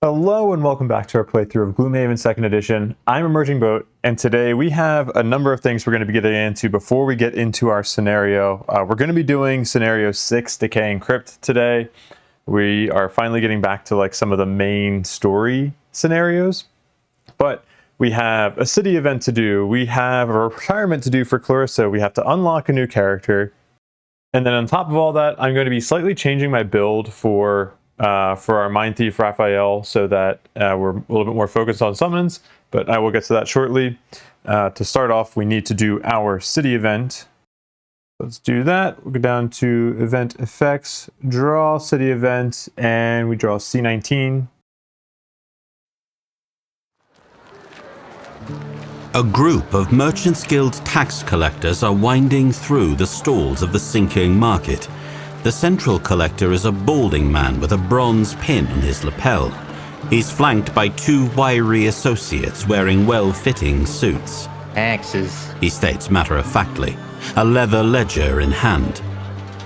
Hello and welcome back to our playthrough of Gloomhaven 2nd Edition. I'm Emerging Boat, and today we have a number of things we're going to be getting into before we get into our scenario. We're going to be doing Scenario 6, Decaying Crypt today. We are finally getting back to like some of the main story scenarios, but we have a city event to do, we have a retirement to do for Clarissa, we have to unlock a new character, and then on top of all that, I'm going to be slightly changing my build for our Mindthief Raphael so that we're a little bit more focused on summons, but I will get to that shortly. To start off, we need to do our city event. Let's do that. We'll go down to event effects, draw city event, and we draw C19. A group of Merchants Guild tax collectors are winding through the stalls of the sinking market. The central collector is a balding man with a bronze pin on his lapel. He's flanked by two wiry associates wearing well-fitting suits. Axes, He states matter-of-factly, a leather ledger in hand.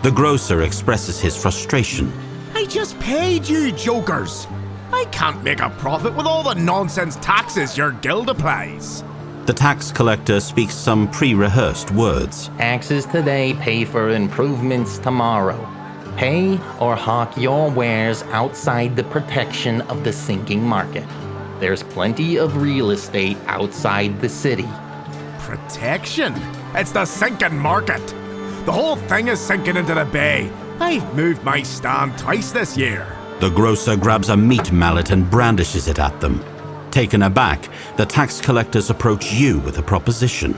The grocer expresses his frustration. I just paid you, jokers! I can't make a profit with all the nonsense taxes your guild applies. The tax collector speaks some pre-rehearsed words. axes today, pay for improvements tomorrow. Pay or hawk your wares outside the protection of the sinking market. There's plenty of real estate outside the city. Protection? It's the sinking market. The whole thing is sinking into the bay. I've moved my stand twice this year. The grocer grabs a meat mallet and brandishes it at them. Taken aback, the tax collectors approach you with a proposition.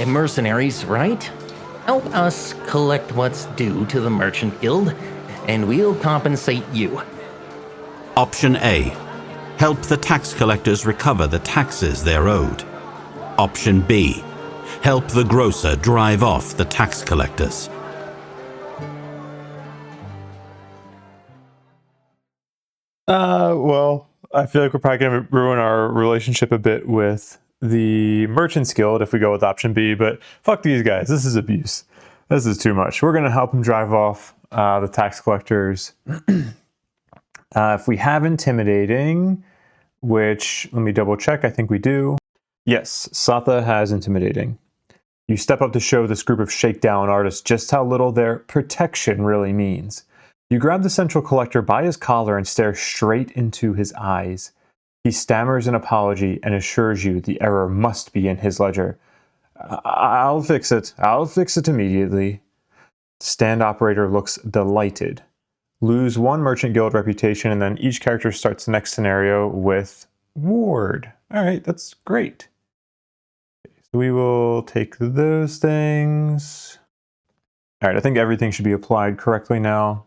Mercenaries, right? Help us collect what's due to the Merchant Guild, and we'll compensate you. Option A. Help the tax collectors recover the taxes they're owed. Option B. Help the grocer drive off the tax collectors. Well, I feel like we're probably going to ruin our relationship a bit with the Merchants Guild if we go with option B, but fuck these guys. This is abuse. This is too much. We're going to help them drive off the tax collectors. If we have intimidating, which, let me double check, I think we do. Yes, Satha has intimidating. You step up to show this group of shakedown artists just how little their protection really means. You grab the central collector by his collar and stare straight into his eyes. He stammers an apology and assures you the error must be in his ledger. I'll fix it. I'll fix it immediately. Stand operator looks delighted. Lose one Merchant Guild reputation, and then each character starts the next scenario with Ward. All right, that's great. So we will take those things. All right, I think everything should be applied correctly now.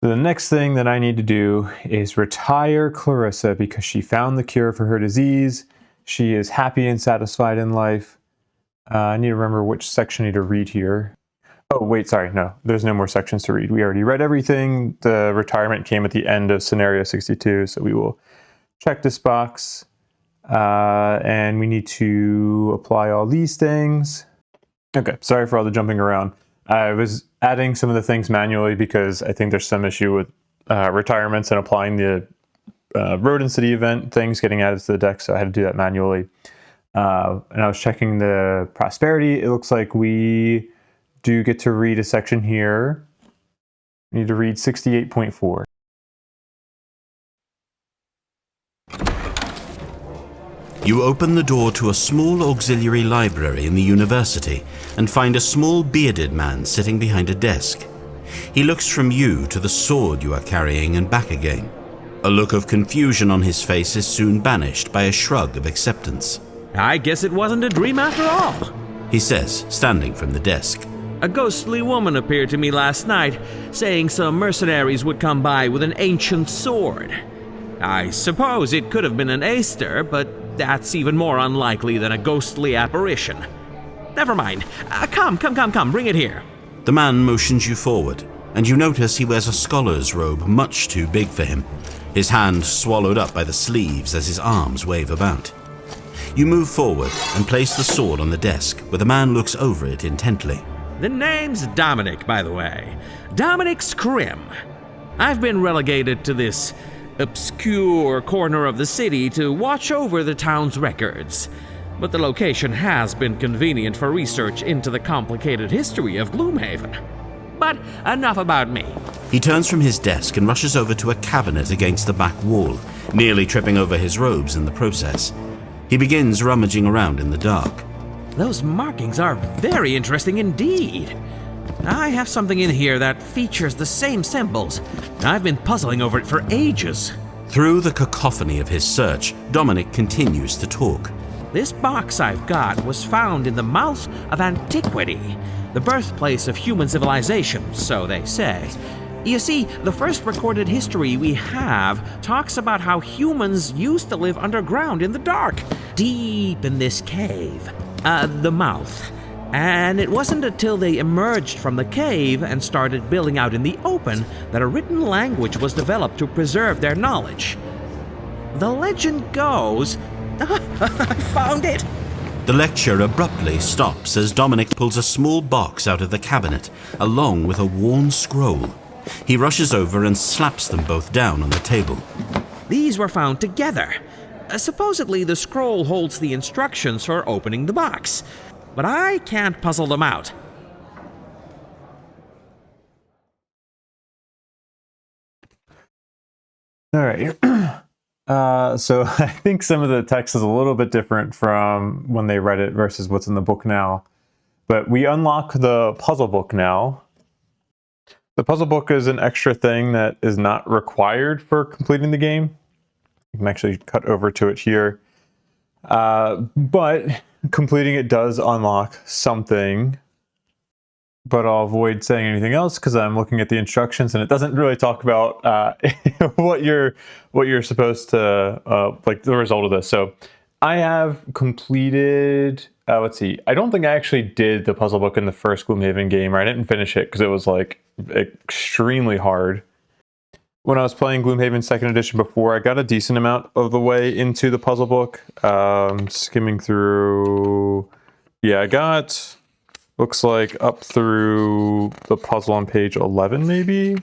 The next thing that I need to do is retire Clarissa because she found the cure for her disease. She is happy and satisfied in life. I need to remember which section I need to read here. Oh, wait, sorry, no, there's no more sections to read. We already read everything. The retirement came at the end of scenario 62, so we will check this box. And we need to apply all these things. Okay, sorry for all the jumping around. I was adding some of the things manually because I think there's some issue with retirements and applying the road and city event things getting added to the deck, so I had to do that manually. And I was checking the prosperity. It looks like we do get to read a section here. We need to read 68.4. You open the door to a small auxiliary library in the university and find a small bearded man sitting behind a desk. He looks from you to the sword you are carrying and back again. A look of confusion on his face is soon banished by a shrug of acceptance. I guess it wasn't a dream after all, He says, standing from the desk. A ghostly woman appeared to me last night, saying some mercenaries would come by with an ancient sword. I suppose it could have been an Aster, but that's even more unlikely than a ghostly apparition. Never mind. Come, bring it here. The man motions you forward, and you notice he wears a scholar's robe much too big for him, his hand swallowed up by the sleeves as his arms wave about. You move forward and place the sword on the desk, where the man looks over it intently. The name's Dominic, by the way. Dominic Scrim. I've been relegated to this obscure corner of the city to watch over the town's records. But the location has been convenient for research into the complicated history of Gloomhaven. But enough about me. He turns from his desk and rushes over to a cabinet against the back wall, nearly tripping over his robes in the process. He begins rummaging around in the dark. Those markings are very interesting indeed. I have something in here that features the same symbols. I've been puzzling over it for ages. Through the cacophony of his search, Dominic continues to talk. This box I've got was found in the mouth of antiquity, the birthplace of human civilization, so they say. You see, the first recorded history we have talks about how humans used to live underground in the dark, deep in this cave, the mouth. And it wasn't until they emerged from the cave and started building out in the open that a written language was developed to preserve their knowledge. The legend goes... I found it! The lecture abruptly stops as Dominic pulls a small box out of the cabinet, along with a worn scroll. He rushes over and slaps them both down on the table. These were found together. Supposedly the scroll holds the instructions for opening the box, but I can't puzzle them out. All right. So I think some of the text is a little bit different from when they read it versus what's in the book now. But we unlock the puzzle book now. The puzzle book is an extra thing that is not required for completing the game. You can actually cut over to it here. But completing it does unlock something. But I'll avoid saying anything else because I'm looking at the instructions and it doesn't really talk about what you're supposed to like the result of this. So I have completed. Let's see. I don't think I actually did the puzzle book in the first Gloomhaven game, or I didn't finish it because it was like extremely hard. When I was playing Gloomhaven 2nd Edition before, I got a decent amount of the way into the puzzle book. Skimming through. Yeah, I got. Looks like up through the puzzle on page 11, maybe?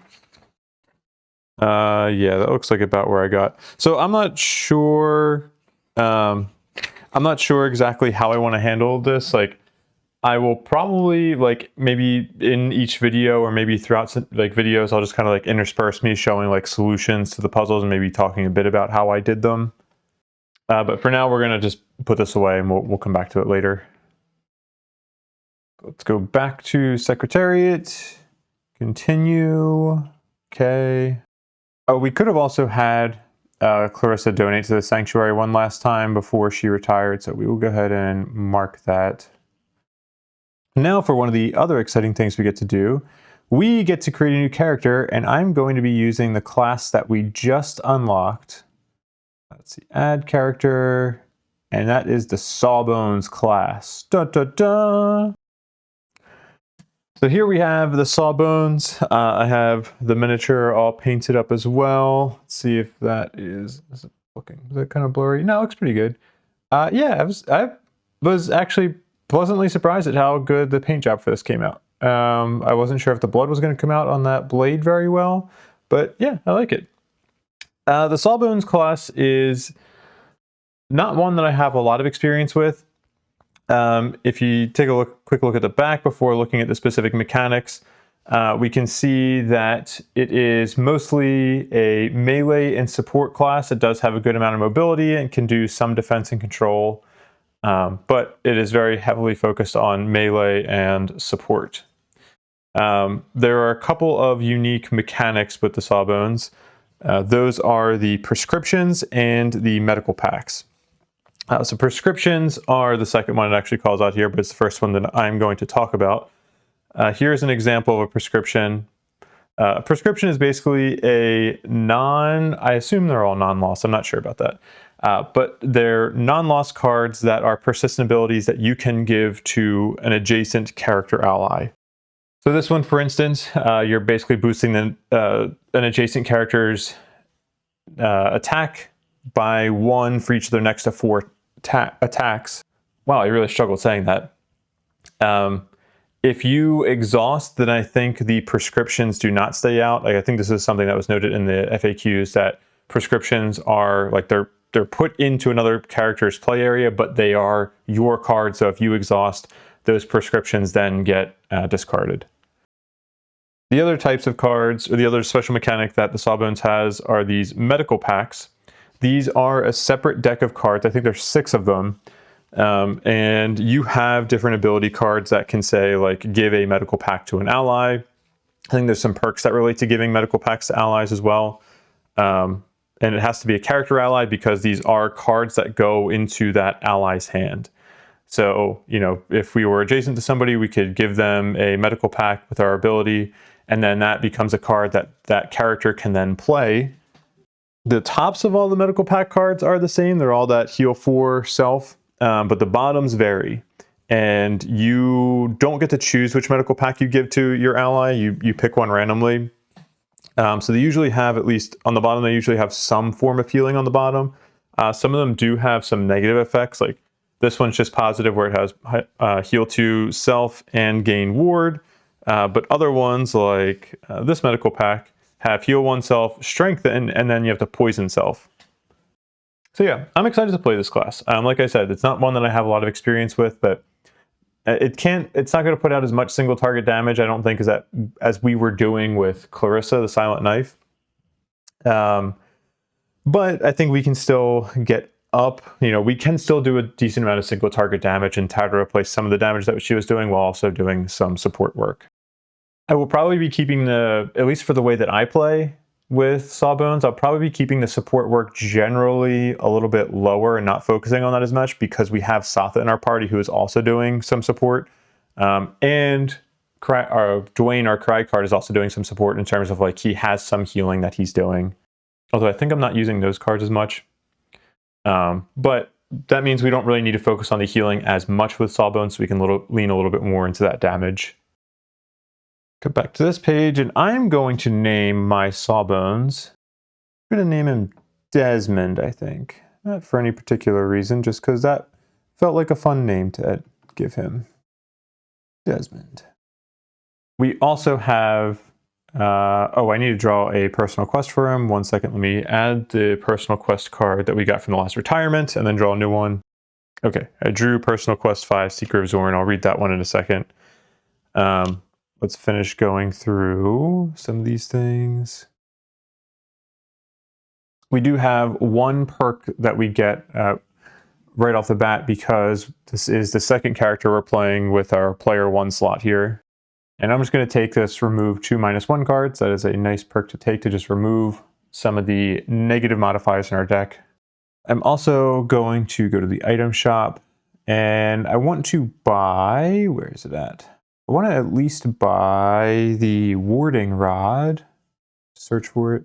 Yeah, that looks like about where I got. So I'm not sure. I'm not sure exactly how I want to handle this. Like, I will probably, like, maybe in each video or maybe throughout, like, videos, I'll just kind of, like, intersperse me showing, like, solutions to the puzzles and maybe talking a bit about how I did them. But for now, we're going to just put this away and we'll come back to it later. Let's go back to Secretariat, continue, okay. Oh, we could have also had Clarissa donate to the Sanctuary one last time before she retired, so we will go ahead and mark that. Now for one of the other exciting things we get to do, we get to create a new character, and I'm going to be using the class that we just unlocked. Let's see, add character, and that is the Sawbones class. Dun, dun, dun. So here we have the Sawbones. I have the miniature all painted up as well. Let's see if that is it looking, is that kind of blurry? No, it looks pretty good. Yeah, I was actually pleasantly surprised at how good the paint job for this came out. I wasn't sure if the blood was going to come out on that blade very well, but yeah, I like it. The Sawbones class is not one that I have a lot of experience with. If you take a quick look at the back before looking at the specific mechanics, we can see that it is mostly a melee and support class. It does have a good amount of mobility and can do some defense and control, but it is very heavily focused on melee and support. There are a couple of unique mechanics with the Sawbones. Those are the prescriptions and the medical packs. So prescriptions are the second one it actually calls out here, but it's the first one that I'm going to talk about. Here's an example of a prescription. A prescription is basically a I assume they're all non-loss, I'm not sure about that. But they're non-loss cards that are persistent abilities that you can give to an adjacent character ally. So this one, for instance, you're basically boosting an adjacent character's attack by 1 for each of their next to 4 attacks. Wow, I really struggled saying that. If you exhaust, then I think the prescriptions do not stay out. Like, I think this is something that was noted in the FAQs, that prescriptions are like they're put into another character's play area, but they are your card. So if you exhaust, those prescriptions then get discarded. The other types of cards, or the other special mechanic that the Sawbones has, are these medical packs. These are a separate deck of cards. I think there's 6 of them. And you have different ability cards that can say, like, give a medical pack to an ally. I think there's some perks that relate to giving medical packs to allies as well. And it has to be a character ally because these are cards that go into that ally's hand. So, you know, if we were adjacent to somebody, we could give them a medical pack with our ability, and then that becomes a card that that character can then play. The tops of all the medical pack cards are the same. They're all that heal 4 self, but the bottoms vary. And you don't get to choose which medical pack you give to your ally. You pick one randomly. So they usually have, at least on the bottom, they usually have some form of healing on the bottom. Some of them do have some negative effects, like this one's just positive where it has heal 2 self and gain ward. But other ones, like this medical pack, have heal 1 self, strengthen, and then you have to poison self. So yeah, I'm excited to play this class. Like I said, it's not one that I have a lot of experience with, but it's not going to put out as much single target damage, I don't think, as we were doing with Clarissa, the Silent Knife. But I think we can still get up, you know, we can still do a decent amount of single target damage and try to replace some of the damage that she was doing while also doing some support work. I will probably be keeping at least for the way that I play with Sawbones, I'll probably be keeping the support work generally a little bit lower and not focusing on that as much, because we have Satha in our party who is also doing some support. And Dwayne, our cry card, is also doing some support in terms of, like, he has some healing that he's doing. Although I think I'm not using those cards as much. But that means we don't really need to focus on the healing as much with Sawbones, so we can lean a little bit more into that damage. Go back to this page, and I'm going to name my Sawbones. I'm going to name him Desmond, I think. Not for any particular reason, just because that felt like a fun name to give him. Desmond. We also have... I need to draw a personal quest for him. 1 second, let me add the personal quest card that we got from the last retirement, and then draw a new one. Okay, I drew personal quest 5, Seeker of Zorn. I'll read that one in a second. Let's finish going through some of these things. We do have one perk that we get right off the bat, because this is the second character we're playing with our player 1 slot here. And I'm just going to take this remove 2 -1 cards. That is a nice perk to take, to just remove some of the negative modifiers in our deck. I'm also going to go to the item shop, and I want to buy, where is it at? I want to at least buy the warding rod. Search for it.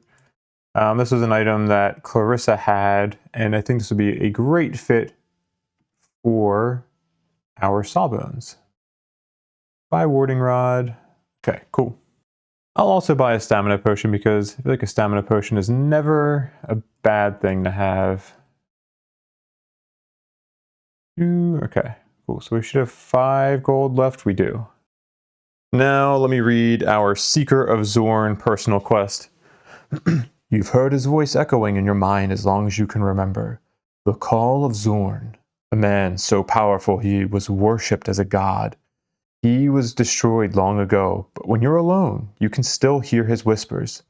This is an item that Clarissa had, and I think this would be a great fit for our Sawbones. Buy warding rod. Okay, cool. I'll also buy a stamina potion, because I feel like a stamina potion is never a bad thing to have. Okay, cool. So we should have 5 gold left. We do. Now let me read our Seeker of Zorn personal quest. You've heard his voice echoing in your mind as long as you can remember. The call of Zorn, a man so powerful he was worshipped as a god. He was destroyed long ago, but when you're alone, you can still hear his whispers.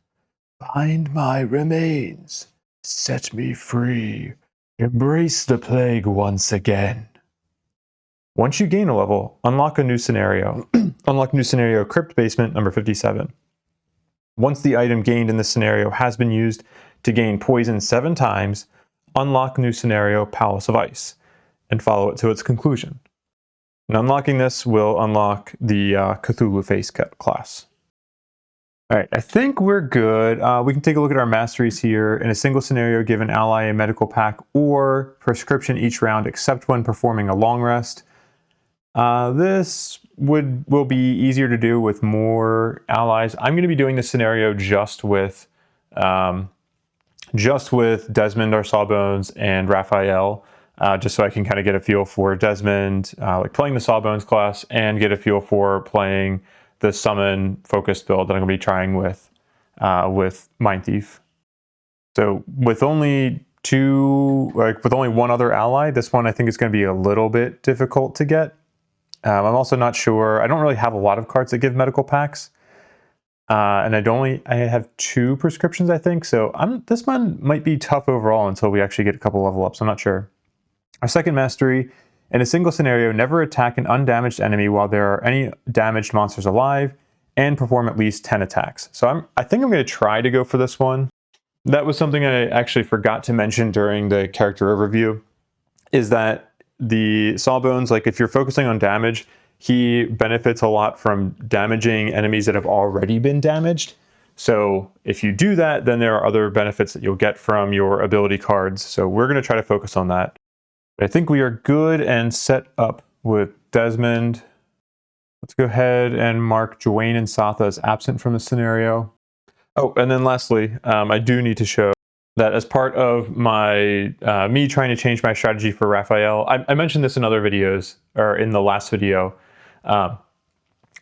Find my remains. Set me free. Embrace the plague once again. Once you gain a level, unlock a new scenario. Unlock new scenario Crypt Basement number 57. Once the item gained in this scenario has been used to gain poison 7 times, unlock new scenario Palace of Ice, and follow it to its conclusion. And unlocking this will unlock the Cthulhu Face class. Alright, I think we're good. We can take a look at our masteries here. In a single scenario, give an ally a medical pack or prescription each round, except when performing a long rest. This will be easier to do with more allies. I'm going to be doing this scenario just with Desmond, our Sawbones, and Raphael, just so I can kind of get a feel for Desmond, like playing the Sawbones class, and get a feel for playing the summon focused build that I'm going to be trying with Mindthief. So with only with only one other ally, this one I think is going to be a little bit difficult to get. I'm also not sure. I don't really have a lot of cards that give medical packs. And I have 2 prescriptions, I think. So this one might be tough overall until we actually get a couple level ups. I'm not sure. Our second mastery, in a single scenario, never attack an undamaged enemy while there are any damaged monsters alive, and perform at least 10 attacks. So I think I'm going to try to go for this one. That was something I actually forgot to mention during the character overview, is that the Sawbones, like if you're focusing on damage, he benefits a lot from damaging enemies that have already been damaged. So if you do that, then there are other benefits that you'll get from your ability cards. So we're going to try to focus on that. I think we are good and set up with Desmond. Let's go ahead and mark Joanne and Satha as absent from the scenario. Oh, and then lastly, I do need to show that as part of my me trying to change my strategy for Raphael, I mentioned this in other videos, or in the last video. I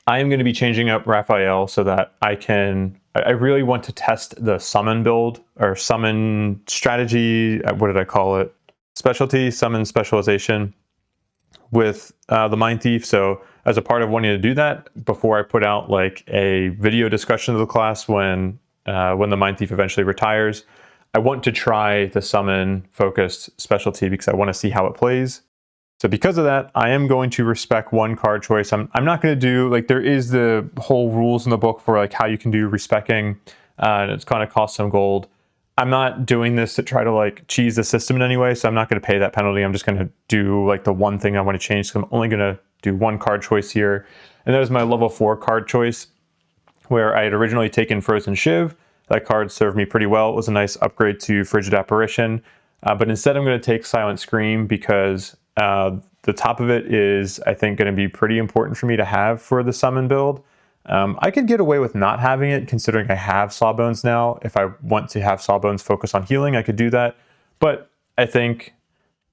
am going to be changing up Raphael so that I really want to test the summon build, or summon strategy, what did I call it? Specialty, summon specialization with the Mindthief. So as a part of wanting to do that, before I put out like a video discussion of the class when the Mindthief eventually retires, I want to try the summon focused specialty because I want to see how it plays. So because of that, I am going to respec one card choice. I'm not going to do, like, there is the whole rules in the book for like how you can do respecking, and it's going to cost some gold. I'm not doing this to try to like cheese the system in any way, so I'm not going to pay that penalty. I'm just going to do like the one thing I want to change. So I'm only going to do one card choice here. And that was my level 4 card choice, where I had originally taken Frozen Shiv. That card served me pretty well. It was a nice upgrade to Frigid Apparition. But instead I'm going to take Silent Scream because the top of it is, I think, going to be pretty important for me to have for the summon build. I could get away with not having it, considering I have Sawbones now. If I want to have Sawbones focus on healing, I could do that. But I think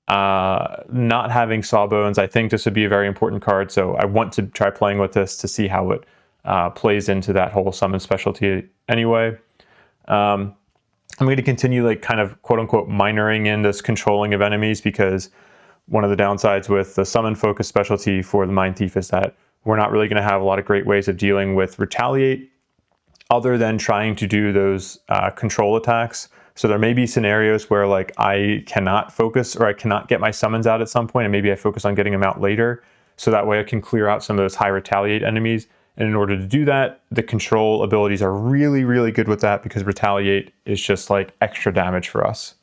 not having Sawbones, I think this would be a very important card. So I want to try playing with this to see how it plays into that whole summon specialty anyway. I'm going to continue like kind of quote unquote minoring in this controlling of enemies, because one of the downsides with the summon focus specialty for the Mindthief is that we're not really going to have a lot of great ways of dealing with retaliate other than trying to do those control attacks. So there may be scenarios where like I cannot focus, or I cannot get my summons out at some point, and maybe I focus on getting them out later. So that way I can clear out some of those high retaliate enemies. And in order to do that, the control abilities are really, really good with that, because retaliate is just like extra damage for us.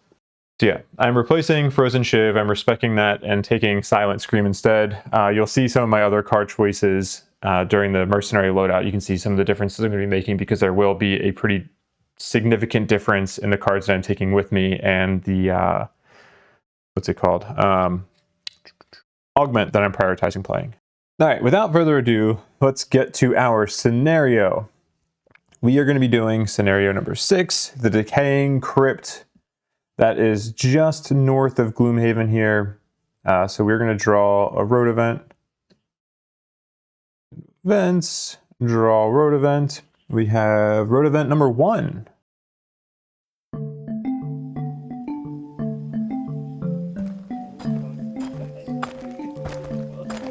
So yeah, I'm replacing Frozen Shiv, I'm respecting that and taking Silent Scream instead. You'll see some of my other card choices during the Mercenary loadout. You can see some of the differences I'm going to be making, because there will be a pretty significant difference in the cards that I'm taking with me and the, what's it called? Augment that I'm prioritizing playing. All right, without further ado, let's get to our scenario. We are going to be doing scenario number 6, the Decaying Crypt. That is just north of Gloomhaven here. So we're going to draw a road event. Events, draw road event. We have road event number 1.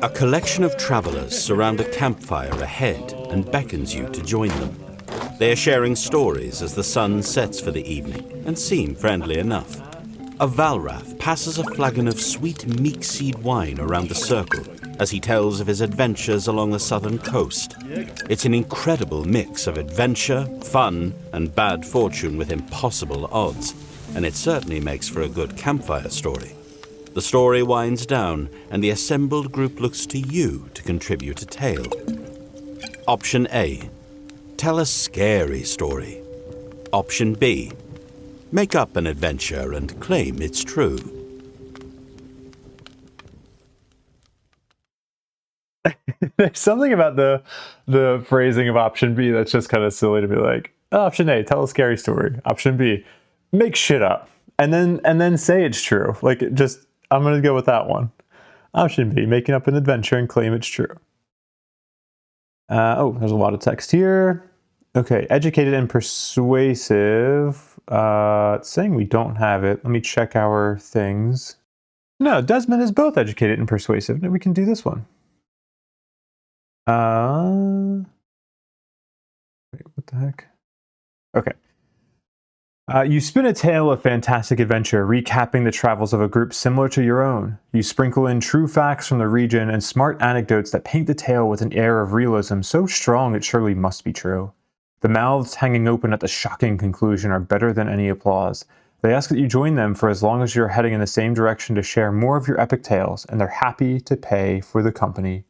A collection of travelers surround a campfire ahead and beckons you to join them. They are sharing stories as the sun sets for the evening and seem friendly enough. A Valrath passes a flagon of sweet meek seed wine around the circle as he tells of his adventures along the southern coast. It's an incredible mix of adventure, fun, and bad fortune with impossible odds, and it certainly makes for a good campfire story. The story winds down, and the assembled group looks to you to contribute a tale. Option A: tell a scary story. Option B: make up an adventure and claim it's true. There's something about the phrasing of option B that's just kind of silly to be like, option A, tell a scary story. Option B, make shit up. And then say it's true. Like, just, I'm going to go with that one. Option B, making up an adventure and claim it's true. Oh, there's a lot of text here. Okay, educated and persuasive. It's saying we don't have it. Let me check our things. No, Desmond is both educated and persuasive. No, we can do this one. Wait, what the heck? Okay. You spin a tale of fantastic adventure, recapping the travels of a group similar to your own. You sprinkle in true facts from the region and smart anecdotes that paint the tale with an air of realism so strong it surely must be true. The mouths hanging open at the shocking conclusion are better than any applause. They ask that you join them for as long as you're heading in the same direction to share more of your epic tales, and they're happy to pay for the company.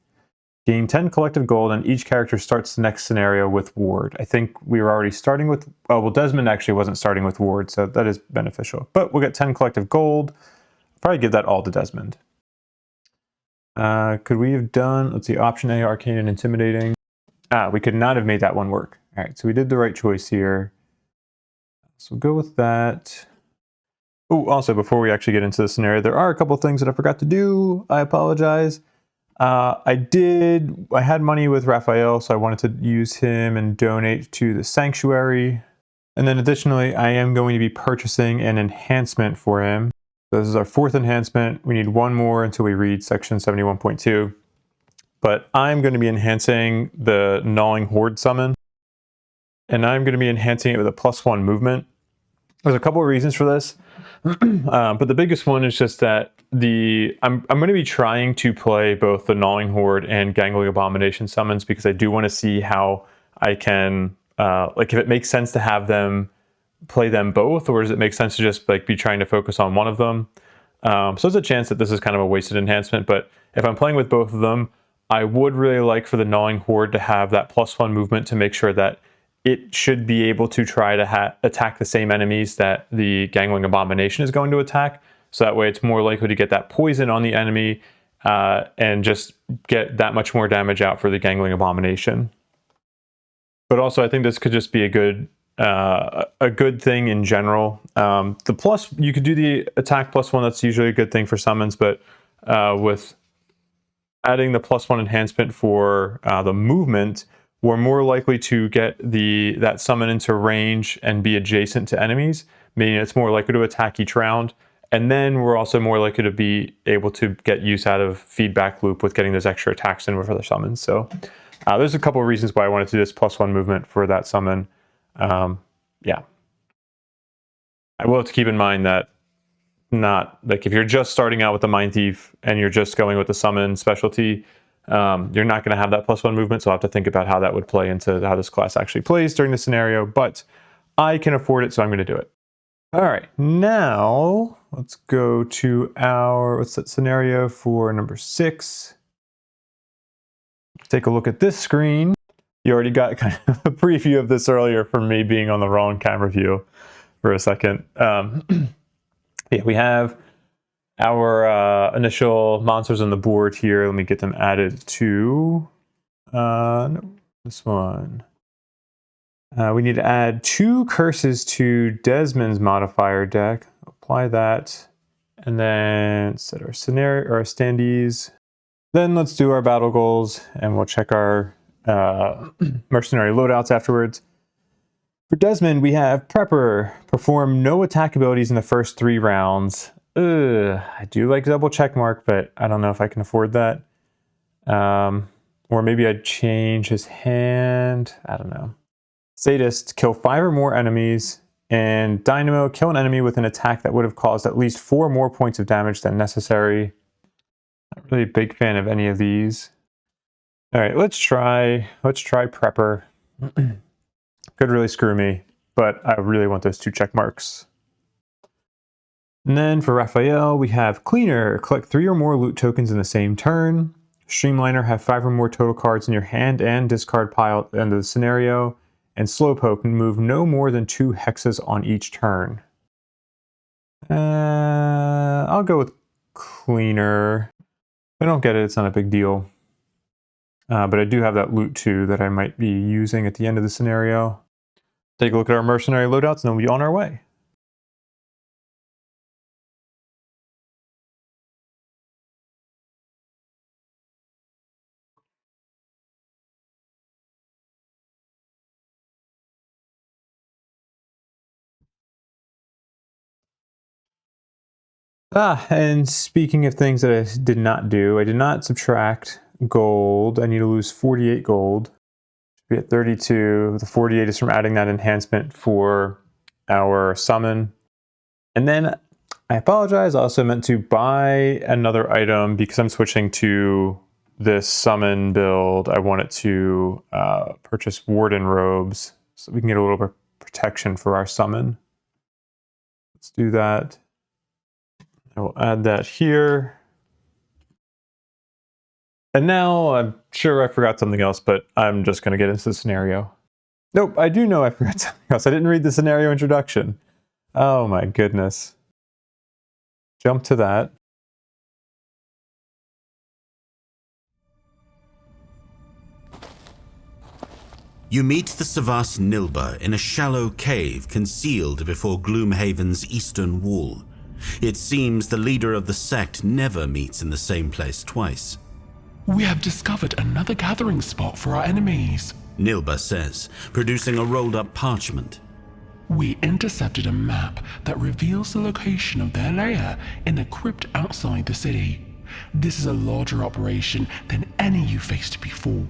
Gain 10 collective gold, and each character starts the next scenario with Ward. I think we were already starting with... Oh, well, Desmond actually wasn't starting with Ward, so that is beneficial. But we'll get 10 collective gold. Probably give that all to Desmond. Could we have done... Let's see, option A, Arcane and Intimidating. We could not have made that one work. All right, so we did the right choice here. So we'll go with that. Oh, also, before we actually get into the scenario, there are a couple things that I forgot to do. I apologize. I had money with Raphael, so I wanted to use him and donate to the sanctuary. And then additionally, I am going to be purchasing an enhancement for him. So this is our 4th enhancement. We need one more until we read section 71.2. But I'm going to be enhancing the Gnawing Horde summon. And I'm going to be enhancing it with a +1 movement. There's a couple of reasons for this. But the biggest one is just that I'm going to be trying to play both the Gnawing Horde and Gangling Abomination summons, because I do want to see how I can, like, if it makes sense to have them play them both, or does it make sense to just like be trying to focus on one of them? So there's a chance that this is kind of a wasted enhancement, but if I'm playing with both of them, I would really like for the Gnawing Horde to have that +1 movement to make sure that it should be able to try to attack the same enemies that the Gangling Abomination is going to attack. So that way it's more likely to get that poison on the enemy and just get that much more damage out for the Gangling Abomination. But also I think this could just be a good thing in general. The plus, you could do the attack +1, that's usually a good thing for summons, but with adding the +1 enhancement for the movement, we're more likely to get that summon into range and be adjacent to enemies, meaning it's more likely to attack each round. And then we're also more likely to be able to get use out of feedback loop with getting those extra attacks in with other summons. So there's a couple of reasons why I wanted to do this +1 movement for that summon. Yeah. I will have to keep in mind that not like if you're just starting out with the Mindthief and you're just going with the summon specialty, you're not going to have that +1 movement, so I'll have to think about how that would play into how this class actually plays during the scenario, but I can afford it, so I'm going to do it. All right, now let's go to what's that scenario for number 6. Take a look at this screen. You already got kind of a preview of this earlier from me being on the wrong camera view for a second. Yeah, we have our initial monsters on the board here. Let me get them added to no, this one. We need to add 2 curses to Desmond's modifier deck. Apply that, and then set our scenario or our standees. Then let's do our battle goals, and we'll check our mercenary loadouts afterwards. For Desmond, we have Prepper. Perform no attack abilities in the first 3 rounds. I do like double check mark, but I don't know if I can afford that. Or maybe I'd change his hand. I don't know. Sadist, kill 5 or more enemies. And Dynamo, kill an enemy with an attack that would have caused at least 4 more points of damage than necessary. Not really a big fan of any of these. All right, let's try Prepper. Could really screw me, but I really want those 2 check marks. And then for Raphael, we have Cleaner. Collect 3 or more loot tokens in the same turn. Streamliner, have 5 or more total cards in your hand and discard pile at the end of the scenario. And Slowpoke, move no more than 2 hexes on each turn. I'll go with Cleaner. If I don't get it, it's not a big deal. But I do have that loot too that I might be using at the end of the scenario. Take a look at our mercenary loadouts and then we'll be on our way. And speaking of things that I did not do, I did not subtract gold. I need to lose 48 gold. Should be at 32. The 48 is from adding that enhancement for our summon. And then I apologize, I also meant to buy another item because I'm switching to this summon build. I wanted to purchase Warden robes so we can get a little bit of protection for our summon. Let's do that. I will add that here. And now I'm sure I forgot something else, but I'm just going to get into the scenario. Nope, I do know I forgot something else. I didn't read the scenario introduction. Oh my goodness. Jump to that. You meet the Savas Nilba in a shallow cave concealed before Gloomhaven's eastern wall. It seems the leader of the sect never meets in the same place twice. We have discovered another gathering spot for our enemies. Nilba says, producing a rolled-up parchment. We intercepted a map that reveals the location of their lair in a crypt outside the city. This is a larger operation than any you faced before.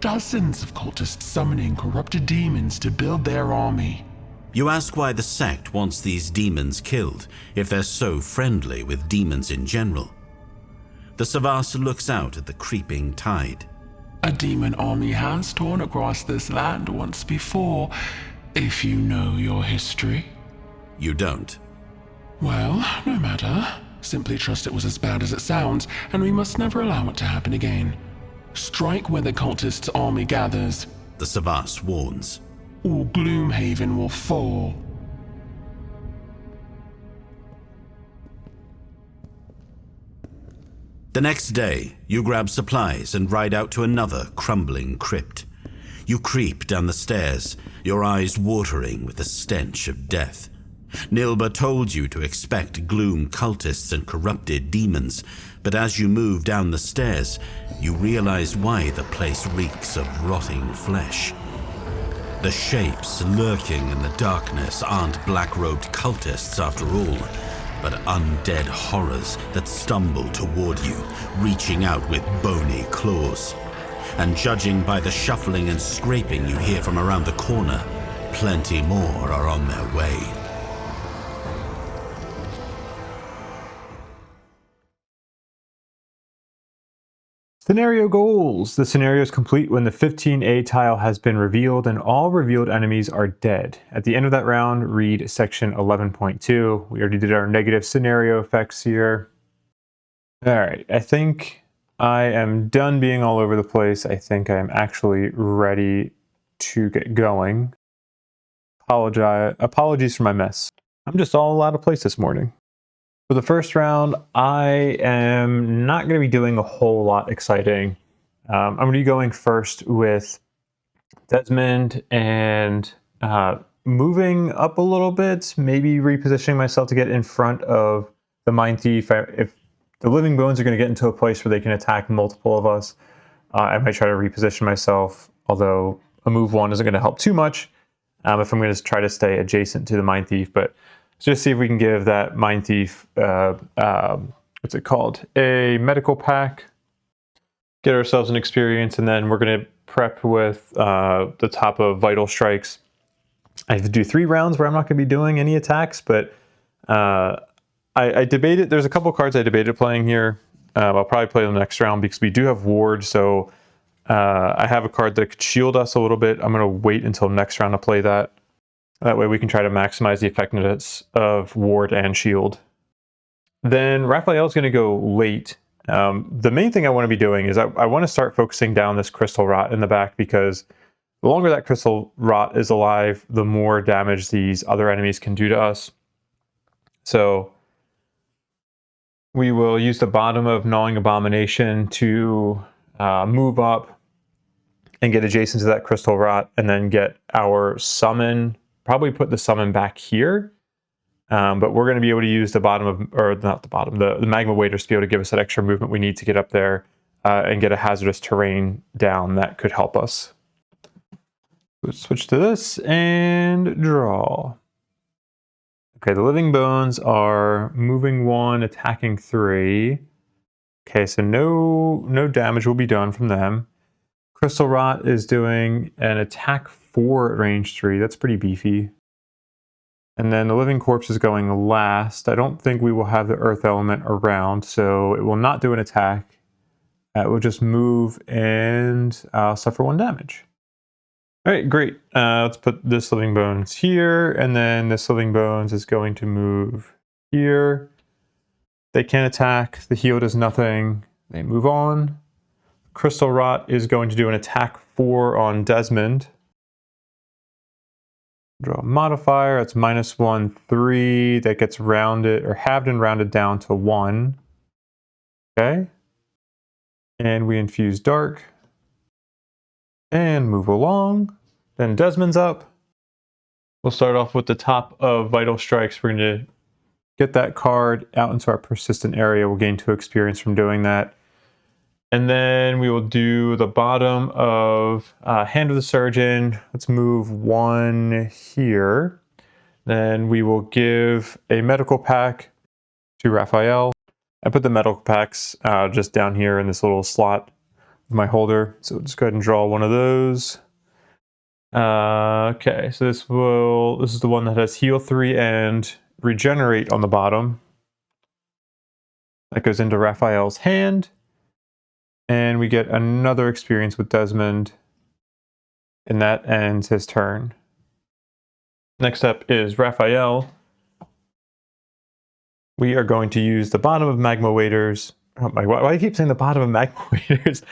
Dozens of cultists summoning corrupted demons to build their army. You ask why the sect wants these demons killed, if they're so friendly with demons in general. The Savas looks out at the creeping tide. A demon army has torn across this land once before, if you know your history. You don't. Well, no matter. Simply trust it was as bad as it sounds, and we must never allow it to happen again. Strike where the cultists' army gathers, The Savas warns. or Gloomhaven will fall. The next day, you grab supplies and ride out to another crumbling crypt. You creep down the stairs, your eyes watering with the stench of death. Nilba told you to expect gloom cultists and corrupted demons, but as you move down the stairs, you realize why the place reeks of rotting flesh. The shapes lurking in the darkness aren't black-robed cultists after all, but undead horrors that stumble toward you, reaching out with bony claws. And judging by the shuffling and scraping you hear from around the corner, plenty more are on their way. Scenario goals. The scenario is complete when the 15A tile has been revealed and all revealed enemies are dead. At the end of that round, read section 11.2. We already did our negative scenario effects here. All right, I think I am done being all over the place. I think I am actually ready to get going. Apologies for my mess. I'm just all out of place this morning. For the first round, I am not going to be doing a whole lot exciting. I'm going to be going first with Desmond and moving up a little bit, maybe repositioning myself to get in front of the Mindthief. If the Living Bones are going to get into a place where they can attack multiple of us, I might try to reposition myself, although a move one isn't going to help too much if I'm going to try to stay adjacent to the Mindthief. But just see if we can give that Mindthief, what's it called? A medical pack. Get ourselves an experience, and then we're going to prep with the top of Vital Strikes. I have to do 3 rounds where I'm not going to be doing any attacks, but I debated. There's a couple cards I debated playing here. I'll probably play the next round because we do have Ward, so I have a card that could shield us a little bit. I'm going to wait until next round to play that. That way we can try to maximize the effectiveness of Ward and Shield. Then Raphael is going to go late. The main thing I want to be doing is I want to start focusing down this Crystal Rot in the back, because the longer that Crystal Rot is alive, the more damage these other enemies can do to us. So we will use the bottom of Gnawing Abomination to move up and get adjacent to that Crystal Rot, and then get our summon. Probably put the summon back here, but we're going to be able to use the bottom of, or not the bottom, the magma waders to be able to give us that extra movement we need to get up there and get a hazardous terrain down that could help us. Let's switch to this and draw. Okay, the living bones are moving 1, attacking 3. Okay, so no damage will be done from them. Crystal Rot is doing an attack 4 at range 3. That's pretty beefy. And then the living corpse is going last. I don't think we will have the earth element around, so it will not do an attack. It will just move and suffer 1 damage. All right, great. Let's put this living bones here, and then this living bones is going to move here. They can't attack. The heal does nothing. They move on. Crystal Rot is going to do an attack 4 on Desmond. Draw a modifier. That's -1, 3. That gets rounded or halved and rounded down to 1. Okay. And we infuse dark. And move along. Then Desmond's up. We'll start off with the top of Vital Strikes. We're going to get that card out into our persistent area. We'll gain 2 experience from doing that. And then we will do the bottom of Hand of the Surgeon. Let's move 1 here. Then we will give a medical pack to Raphael. I put the medical packs just down here in this little slot of my holder. So just go ahead and draw 1 of those. Okay, so this is the one that has heal 3 and regenerate on the bottom. That goes into Raphael's hand. And we get another experience with Desmond. And that ends his turn. Next up is Raphael. We are going to use the bottom of Magma Waders. Oh my, why do I keep saying the bottom of Magma Waders?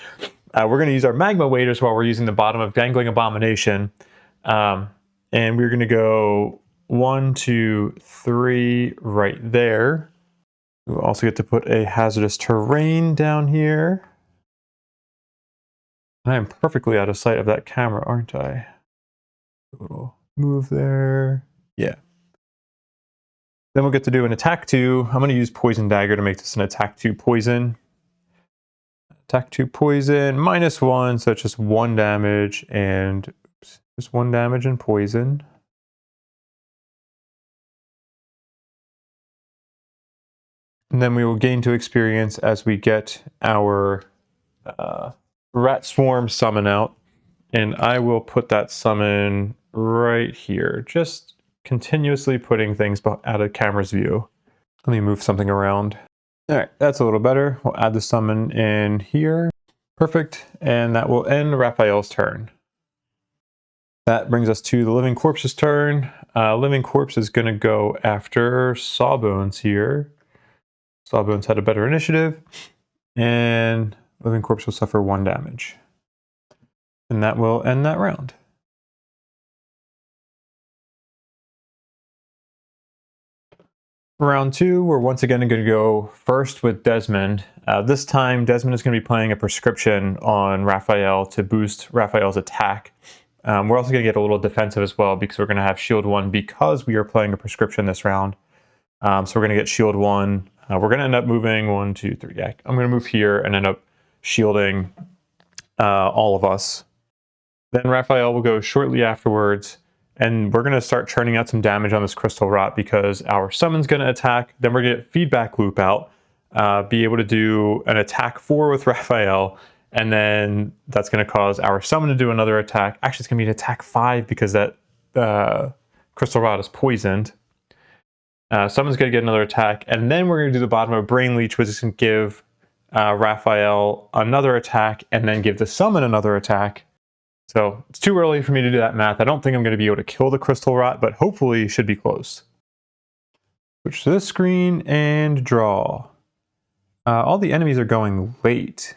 We're going to use our Magma Waders while we're using the bottom of Dangling Abomination. And we're going to go 1, 2, 3 right there. We'll also get to put a hazardous terrain down here. I am perfectly out of sight of that camera, aren't I? A little move there. Yeah. Then we'll get to do an attack 2. I'm going to use Poison Dagger to make this an attack 2 poison. Attack 2 poison, -1, so it's just 1 damage and just 1 damage and poison. And then we will gain 2 experience as we get our Rat Swarm summon out. And I will put that summon right here, just continuously putting things out of camera's view. Let me move something around. All right, that's a little better. We'll add the summon in here. Perfect, and that will end Raphael's turn. That brings us to the Living Corpse's turn. Living Corpse is going to go after Sawbones here. Sawbones had a better initiative, and Living Corpse will suffer 1 damage. And that will end that round. Round 2, we're once again going to go first with Desmond. This time, Desmond is going to be playing a prescription on Raphael to boost Raphael's attack. We're also going to get a little defensive as well because we're going to have shield 1 because we are playing a prescription this round. So we're going to get shield 1. We're going to end up moving 1, 2, 3. Yeah, I'm going to move here and end up shielding all of us. Then Raphael will go shortly afterwards. And we're going to start churning out some damage on this Crystal Rot because our summon's going to attack. Then we're going to get feedback loop out, be able to do an attack 4 with Raphael, and then that's going to cause our summon to do another attack. Actually, it's going to be an attack 5 because that Crystal Rot is poisoned. Summon's going to get another attack, and then we're going to do the bottom of Brain Leech, which is going to give Raphael another attack, and then give the summon another attack. So it's too early for me to do that math. I don't think I'm going to be able to kill the Crystal Rot, but hopefully should be close. Switch to this screen and draw. All the enemies are going late.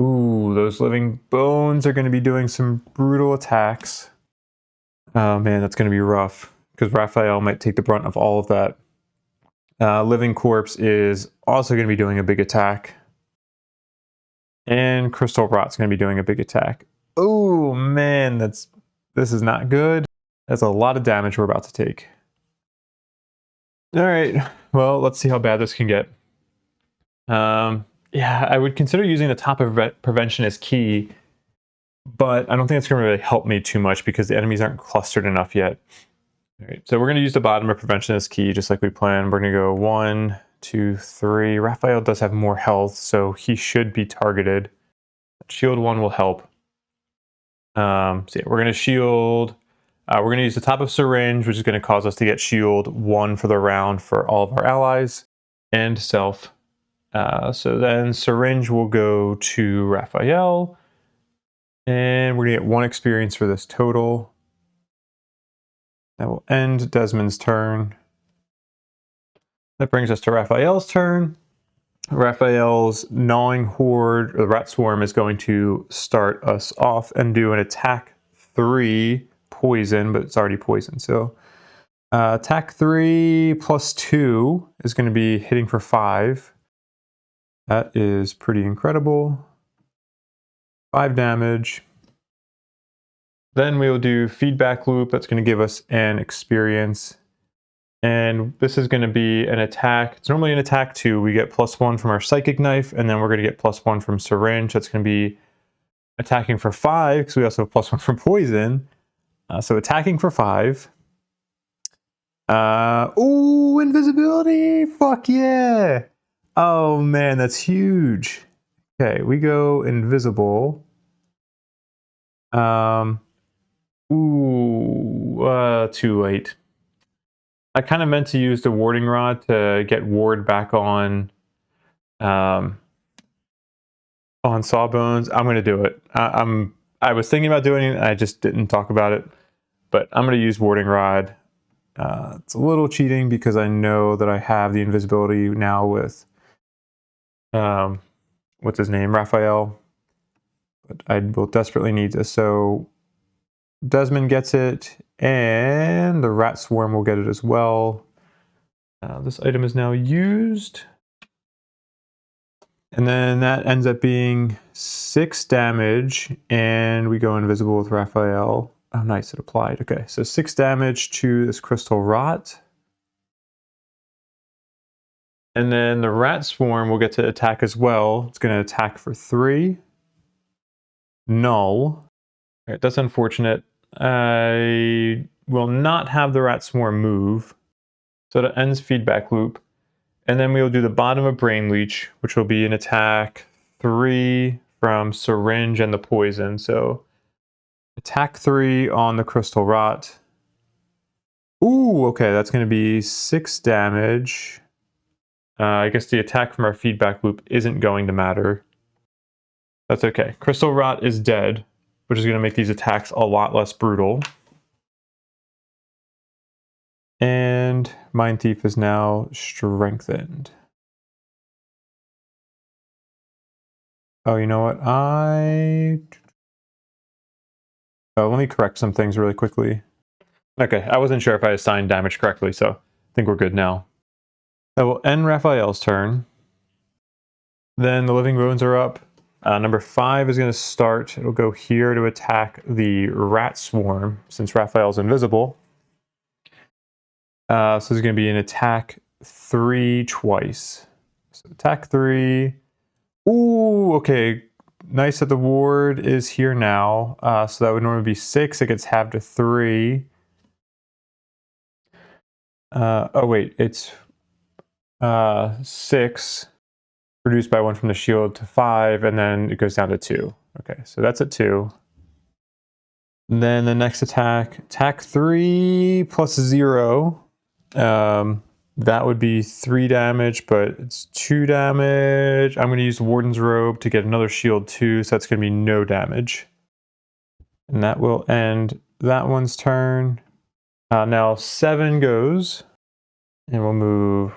Ooh, those living bones are going to be doing some brutal attacks. Oh man, that's going to be rough because Raphael might take the brunt of all of that. Living Corpse is also going to be doing a big attack. And Crystal Rot's going to be doing a big attack. Oh man, this is not good. That's a lot of damage we're about to take. All right, well, let's see how bad this can get. Yeah, I would consider using the top of prevention as key, but I don't think it's going to really help me too much because the enemies aren't clustered enough yet. All right, so we're going to use the bottom of prevention as key, just like we planned. We're going to go 1, 2, 3. Raphael does have more health, so he should be targeted. Shield 1 will help. So yeah, we're going to shield. We're going to use the top of syringe, which is going to cause us to get shield 1 for the round for all of our allies and self. So then syringe will go to Raphael, and we're going to get 1 experience for this total. That will end Desmond's turn. That brings us to Raphael's turn. Raphael's gnawing horde, or the rat swarm, is going to start us off and do an attack 3 poison, but it's already poison. So attack 3 plus 2 is going to be hitting for 5. That is pretty incredible. 5 damage. Then we will do feedback loop. That's going to give us an experience. And this is going to be an attack. It's normally an attack 2. We get +1 from our psychic knife, and then we're going to get +1 from syringe. That's going to be attacking for 5, because we also have +1 from poison. So attacking for 5. Ooh, invisibility! Fuck yeah! Oh man, that's huge. Okay, we go invisible. Too late. I kind of meant to use the warding rod to get ward back on Sawbones. I'm going to do it. I was thinking about doing it, and I just didn't talk about it. But I'm going to use warding rod. It's a little cheating because I know that I have the invisibility now with what's his name, Raphael. But I will desperately need this. So Desmond gets it, and the rat swarm will get it as well. This item is now used. And then that ends up being 6 damage, and we go invisible with Raphael. Oh, nice, it applied. Okay, so 6 damage to this crystal rot. And then the rat swarm will get to attack as well. It's going to attack for 3. Null. All right, that's unfortunate. I will not have the rat swarm move. So that ends feedback loop. And then we will do the bottom of Brain Leech, which will be an attack 3 from syringe and the poison. So attack 3 on the crystal rot. Ooh, okay, that's going to be 6 damage. I guess the attack from our feedback loop isn't going to matter. That's okay. Crystal rot is dead, which is going to make these attacks a lot less brutal. And Mindthief is now strengthened. Oh, you know what? Let me correct some things really quickly. Okay, I wasn't sure if I assigned damage correctly, so I think we're good now. That will end Raphael's turn. Then the living bones are up. Number 5 is going to start. It'll go here to attack the rat swarm, since Raphael's invisible. So there's going to be an attack 3 twice. So attack 3. Ooh, okay. Nice that the ward is here now. So that would normally be 6. It gets halved to 3. Oh wait, it's 6 reduced by 1 from the shield to 5, and then it goes down to 2. Okay, so that's at 2. And then the next attack 3 plus 0. That would be 3 damage, but it's 2 damage. I'm going to use Warden's Robe to get another shield 2, so that's going to be no damage. And that will end that one's turn. Now 7 goes, and we'll move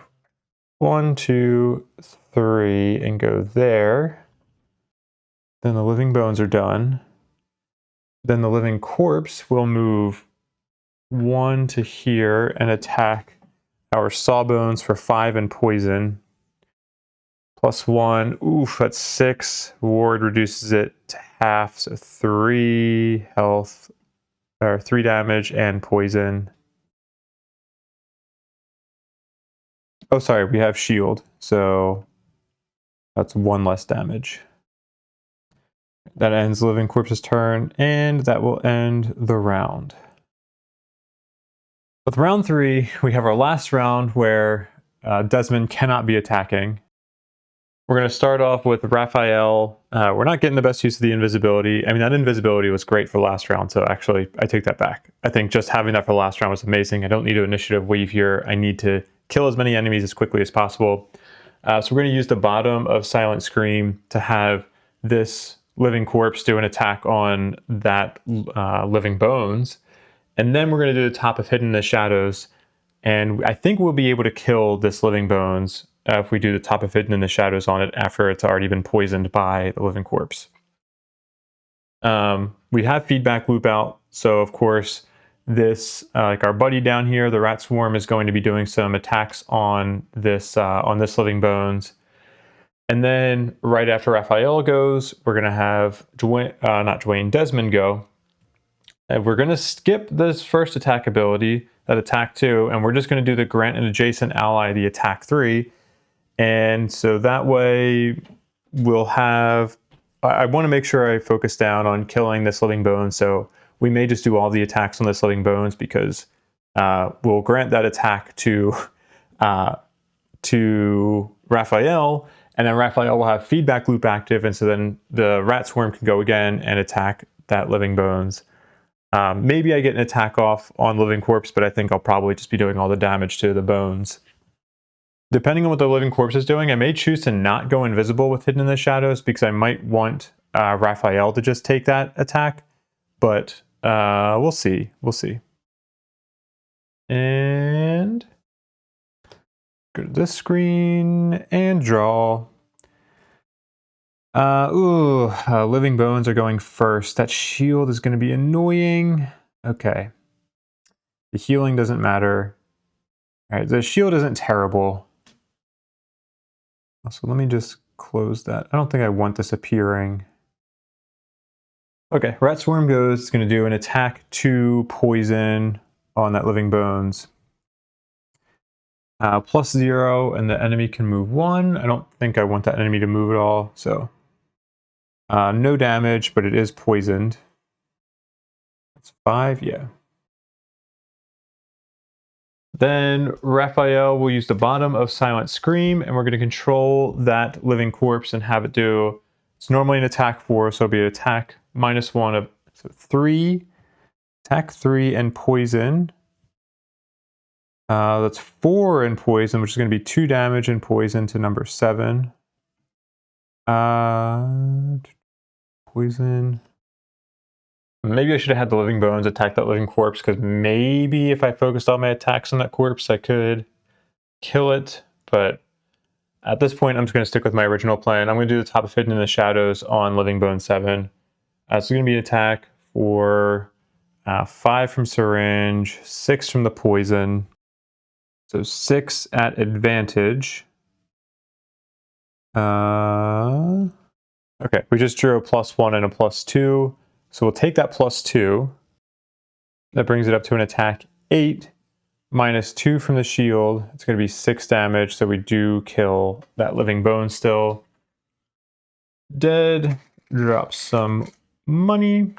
1, 2, 3, and go there. Then the living bones are done. Then the living corpse will move 1 to here and attack our Sawbones for 5 and poison. +1. Oof, that's 6. Ward reduces it to half, so 3 health, or 3 damage and poison. Oh, sorry, we have shield, so that's 1 less damage. That ends Living Corpse's turn, and that will end the round. With round 3, we have our last round where Desmond cannot be attacking. We're going to start off with Raphael. We're not getting the best use of the invisibility. I mean, that invisibility was great for last round, so actually, I take that back. I think just having that for last round was amazing. I don't need to initiative weave here. I need to kill as many enemies as quickly as possible. So we're going to use the bottom of Silent Scream to have this living corpse do an attack on that living bones. And then we're going to do the top of Hidden in the Shadows. And I think we'll be able to kill this living bones if we do the top of Hidden in the Shadows on it after it's already been poisoned by the living corpse. We have feedback loop out. So of course, this, like our buddy down here, the rat swarm, is going to be doing some attacks on this living bones. And then right after Raphael goes, we're going to have Desmond go. And we're going to skip this first attack ability, that attack 2, and we're just going to do the grant an adjacent ally the attack 3. And so that way we'll have, I want to make sure I focus down on killing this living bone. So we may just do all the attacks on this living bones because we'll grant that attack to Raphael, and then Raphael will have feedback loop active. And so then the rat swarm can go again and attack that living bones. Maybe I get an attack off on living corpse, but I think I'll probably just be doing all the damage to the bones. Depending on what the living corpse is doing, I may choose to not go invisible with Hidden in the Shadows because I might want Raphael to just take that attack, but we'll see. We'll see. And go to this screen and draw. Living bones are going first. That shield is going to be annoying. Okay. The healing doesn't matter. All right, the shield isn't terrible. So let me just close that. I don't think I want this appearing. Okay, rat swarm goes. It's going to do an attack 2 poison on that living bones. +0, and the enemy can move 1. I don't think I want that enemy to move at all, so no damage, but it is poisoned. That's 5, yeah. Then Raphael will use the bottom of Silent Scream, and we're going to control that living corpse and have it do, it's normally an attack 4, so it'll be an attack -1 of 3, attack 3 and poison. That's 4 in poison, which is going to be 2 damage and poison to number 7. Poison. Maybe I should have had the living bones attack that living corpse, because maybe if I focused all my attacks on that corpse, I could kill it. But at this point, I'm just going to stick with my original plan. I'm going to do the top of Hidden in the Shadows on living bone 7. So it's going to be an attack for 5 from syringe, 6 from the poison. So 6 at advantage. Okay, we just drew a +1 and a +2. So we'll take that +2. That brings it up to an attack 8, -2 from the shield. It's going to be 6 damage, so we do kill that living bone still. Dead. Drop some money.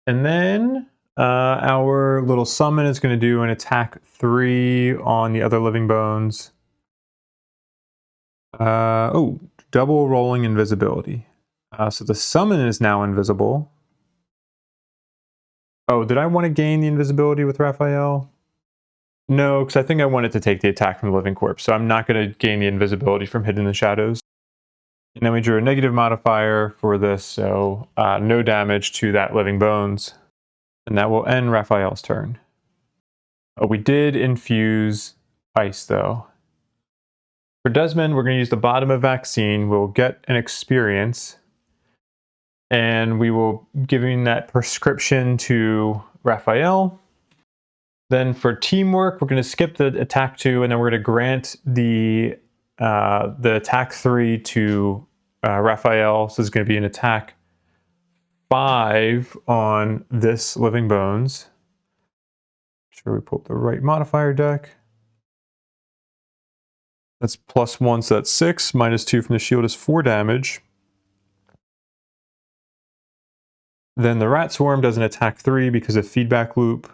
And then our little summon is going to do an attack 3 on the other living bones. Double rolling invisibility. So the summon is now invisible. Oh, did I want to gain the invisibility with Raphael? No, because I think I wanted to take the attack from the living corpse, so I'm not going to gain the invisibility from Hidden in the Shadows. And then we drew a negative modifier for this, so no damage to that living bones. And that will end Raphael's turn. Oh, we did infuse ice, though. For Desmond, we're going to use the bottom of Vaccine. We'll get an experience. And we will give him that prescription to Raphael. Then for Teamwork, we're going to skip the attack 2, and then we're going to grant the attack 3 to Raphael. So it's going to be an attack 5 on this living bones. Make sure we pull up the right modifier deck. That's +1, so that's 6. -2 from the shield is 4 damage. Then the rat swarm does an attack 3 because of feedback loop.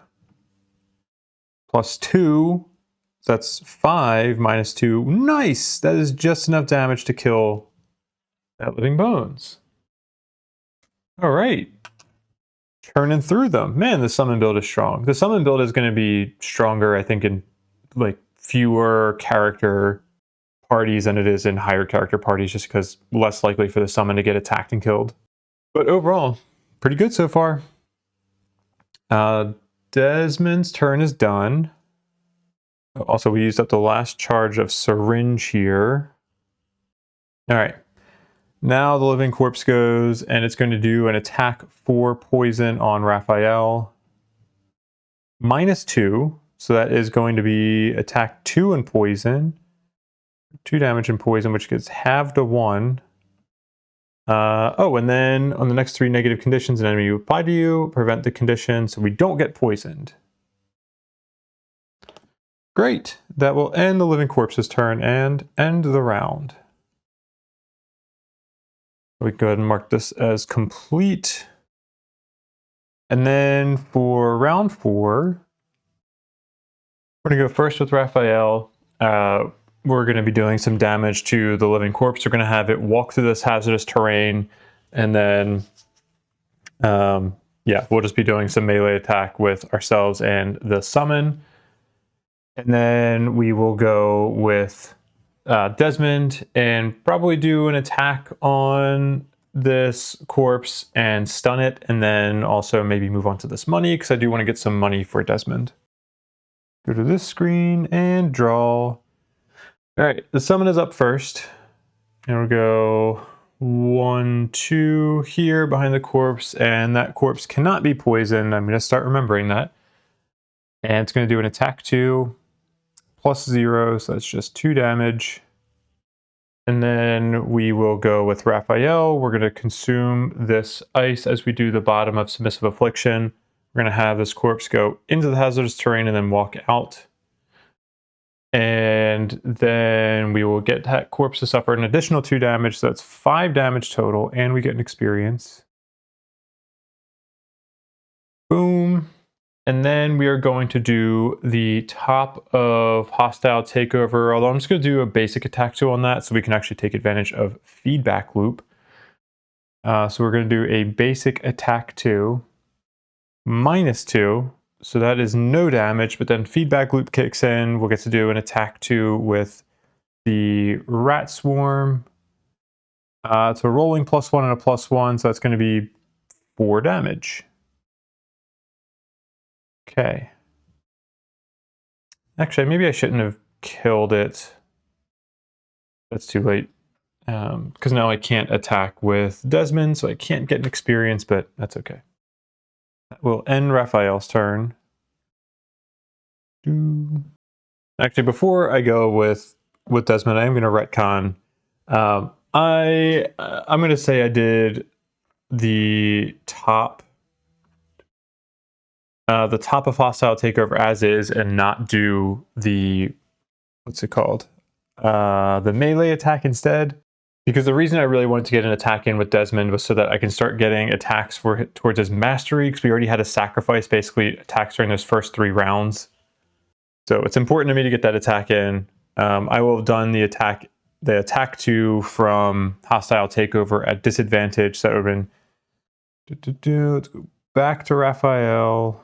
+2. So that's 5 minus 2. Nice! That is just enough damage to kill that living bones. All right. Turning through them. Man, the summon build is strong. The summon build is going to be stronger, I think, in like fewer character parties than it is in higher character parties, just because less likely for the summon to get attacked and killed. But overall, pretty good so far. Desmond's turn is done. Also, we used up the last charge of syringe here. All right. Now the living corpse goes, and it's going to do an attack for poison on Raphael. -2, so that is going to be attack 2 and poison. 2 damage and poison, which gets halved to 1. And then on the next 3 negative conditions an enemy apply to you, prevent the condition so we don't get poisoned. Great. That will end the living corpse's turn and end the round. We can go ahead and mark this as complete. And then for round 4, we're going to go first with Raphael. We're going to be doing some damage to the living corpse. We're going to have it walk through this hazardous terrain. And then, we'll just be doing some melee attack with ourselves and the summon. And then we will go with Desmond and probably do an attack on this corpse and stun it, and then also maybe move on to this money because I do want to get some money for Desmond. Go to this screen and draw. All right, the summon is up first, and we'll go 1, 2 here behind the corpse, and that corpse cannot be poisoned. I'm going to start remembering that. And it's going to do an attack 2. +0, so that's just 2 damage. And then we will go with Raphael. We're going to consume this ice as we do the bottom of Submissive Affliction. We're going to have this corpse go into the hazardous terrain and then walk out. And then we will get that corpse to suffer an additional 2 damage, so that's 5 damage total, and we get an experience. Boom. And then we are going to do the top of Hostile Takeover, although I'm just going to do a basic attack 2 on that so we can actually take advantage of Feedback Loop. So we're going to do a basic attack 2, -2, so that is no damage, but then Feedback Loop kicks in. We'll get to do an attack 2 with the Rat Swarm. It's a rolling +1 and a +1, so that's going to be 4 damage. Okay. Actually, maybe I shouldn't have killed it. That's too late. Because now I can't attack with Desmond, so I can't get an experience, but that's okay. That will end Raphael's turn. Actually, before I go with Desmond, I am going to retcon. I'm going to say I did the top of Hostile Takeover as is and not do the, what's it called? The melee attack instead. Because the reason I really wanted to get an attack in with Desmond was so that I can start getting attacks towards his mastery, because we already had to sacrifice basically attacks during those first 3 rounds. So it's important to me to get that attack in. I will have done the attack 2 from Hostile Takeover at disadvantage. So that would have been... Let's go back to Raphael.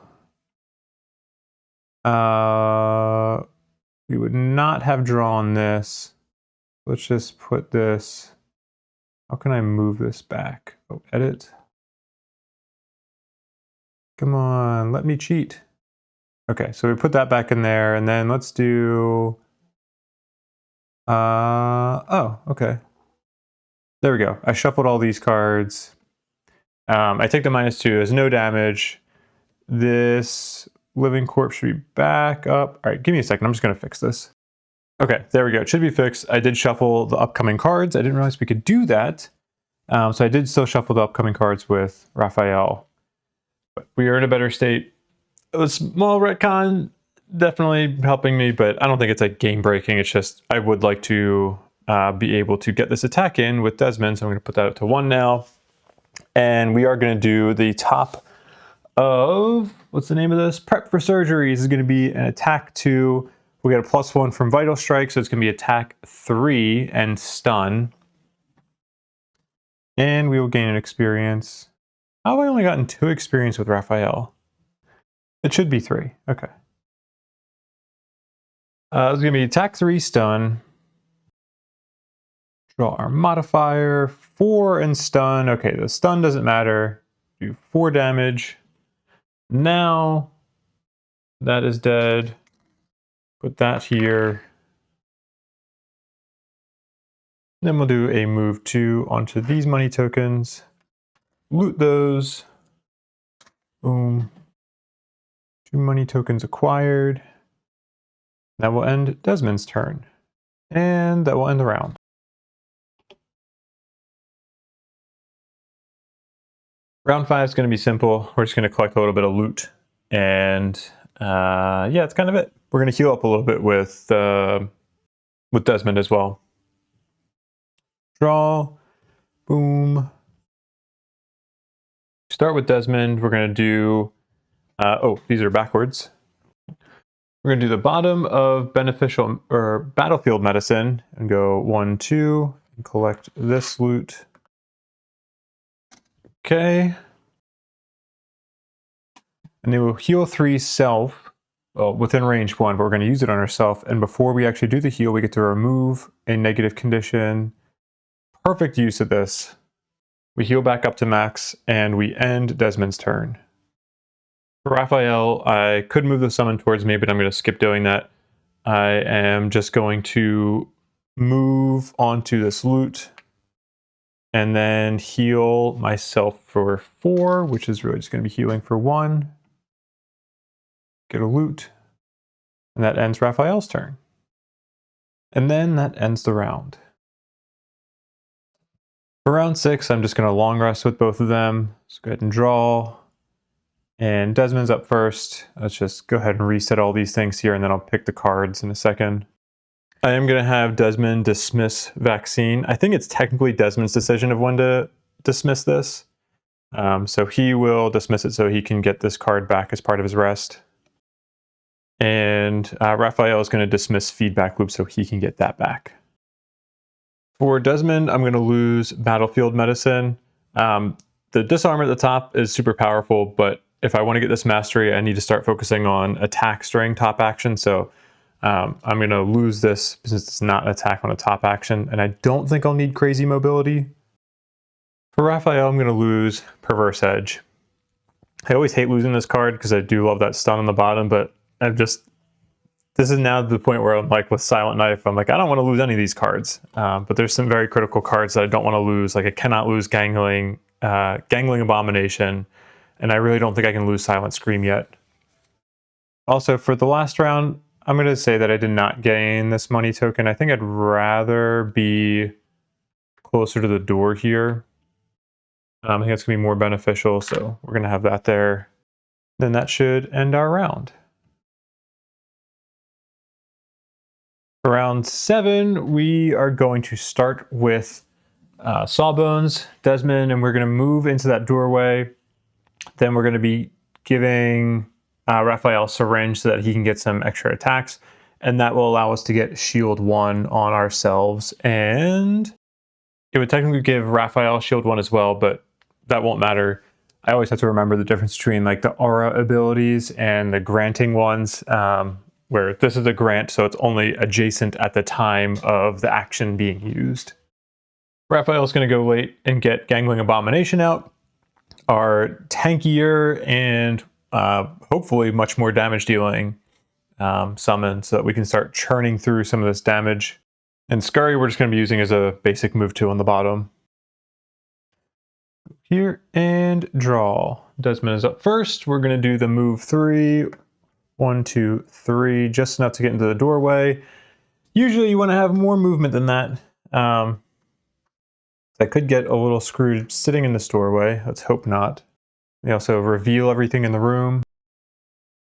We would not have drawn this. Let's just put this... How can I move this back? Oh, edit. Come on, let me cheat. Okay, so we put that back in there, and then let's do... oh, okay. There we go. I shuffled all these cards. I take the -2. There's no damage. This living corpse should be back up. All right, give me a second. I'm just going to fix this. Okay, there we go. It should be fixed. I did shuffle the upcoming cards. I didn't realize we could do that. So I did still shuffle the upcoming cards with Raphael. But we are in a better state. A small retcon, definitely helping me, but I don't think it's like game breaking. It's just I would like to be able to get this attack in with Desmond. So I'm going to put that up to 1 now. And we are going to do the top of what's the name of this? Prep for surgery. This is going to be an attack 2. We get a +1 from Vital Strike, so it's going to be attack 3 and stun. And we will gain an experience. How have I only gotten 2 experience with Raphael? It should be 3. Okay. It's going to be attack 3 stun. Draw our modifier. 4 and stun. Okay, the stun doesn't matter. Do 4 damage. Now that is dead. Put that here. Then we'll do a move 2 onto these money tokens. Loot those. Boom. 2 money tokens acquired. That will end Desmond's turn. And that will end the round. Round 5 is going to be simple. We're just going to collect a little bit of loot. And yeah, that's kind of it. We're going to heal up a little bit with Desmond as well. Draw. Boom. Start with Desmond. We're going to do... oh, these are backwards. We're going to do the bottom of beneficial or battlefield medicine and go 1, 2 and collect this loot. Okay. And then we'll heal 3 self, well, within range 1, but we're going to use it on ourselves. And before we actually do the heal, we get to remove a negative condition. Perfect use of this. We heal back up to max, and we end Desmond's turn. For Raphael, I could move the summon towards me, but I'm going to skip doing that. I am just going to move onto this loot and then heal myself for 4, which is really just going to be healing for 1. Get a loot. And that ends Raphael's turn. And then that ends the round. For round 6, I'm just going to long rest with both of them. Let's go ahead and draw. And Desmond's up first. Let's just go ahead and reset all these things here, and then I'll pick the cards in a second. I am going to have Desmond dismiss vaccine. I think it's technically Desmond's decision of when to dismiss this. So he will dismiss it so he can get this card back as part of his rest. And Raphael is going to dismiss feedback loop so he can get that back. For Desmond, I'm going to lose battlefield medicine. The disarm at the top is super powerful, but if I want to get this mastery, I need to start focusing on attacks during top action. So I'm going to lose this since it's not an attack on a top action, and I don't think I'll need crazy mobility. For Raphael, I'm going to lose Perverse Edge. I always hate losing this card because I do love that stun on the bottom, but this is now the point where I'm like with Silent Knife, I'm like, I don't want to lose any of these cards. But there's some very critical cards that I don't want to lose. Like I cannot lose Gangling Abomination, and I really don't think I can lose Silent Scream yet. Also, for the last round, I'm going to say that I did not gain this money token. I think I'd rather be closer to the door here. I think that's going to be more beneficial, so we're going to have that there. Then that should end our round. For round 7, we are going to start with Sawbones, Desmond, and we're going to move into that doorway. Then we're going to be giving Raphael Syringe so that he can get some extra attacks, and that will allow us to get Shield 1 on ourselves, and it would technically give Raphael Shield 1 as well, but that won't matter. I always have to remember the difference between like the aura abilities and the granting ones, where this is a grant, so it's only adjacent at the time of the action being used. Raphael's going to go late and get Gangling Abomination out, our tankier and hopefully much more damage dealing summon, so that we can start churning through some of this damage. And Scurry we're just going to be using as a basic move 2 on the bottom. Here and draw. Desmond is up first. We're going to do the move 3. 1, 2, 3, just enough to get into the doorway. Usually you want to have more movement than that. I could get a little screwed sitting in this doorway. Let's hope not. We also reveal everything in the room.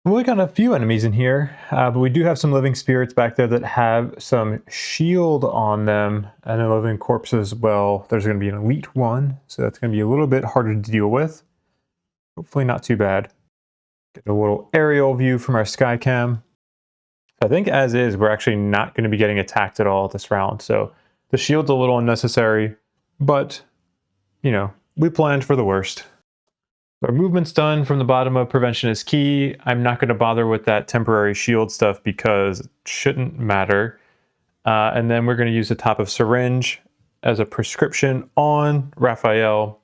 We got a few enemies in here, but we do have some living spirits back there that have some shield on them, and then living corpses as well. There's going to be an elite one, so that's going to be a little bit harder to deal with. Hopefully not too bad. Get a little aerial view from our Skycam. I think as is, we're actually not going to be getting attacked at all this round. So the shield's a little unnecessary, but, you know, we planned for the worst. Our movement's done from the bottom of prevention is key. I'm not going to bother with that temporary shield stuff because it shouldn't matter. And then we're going to use the top of syringe as a prescription on Raphael.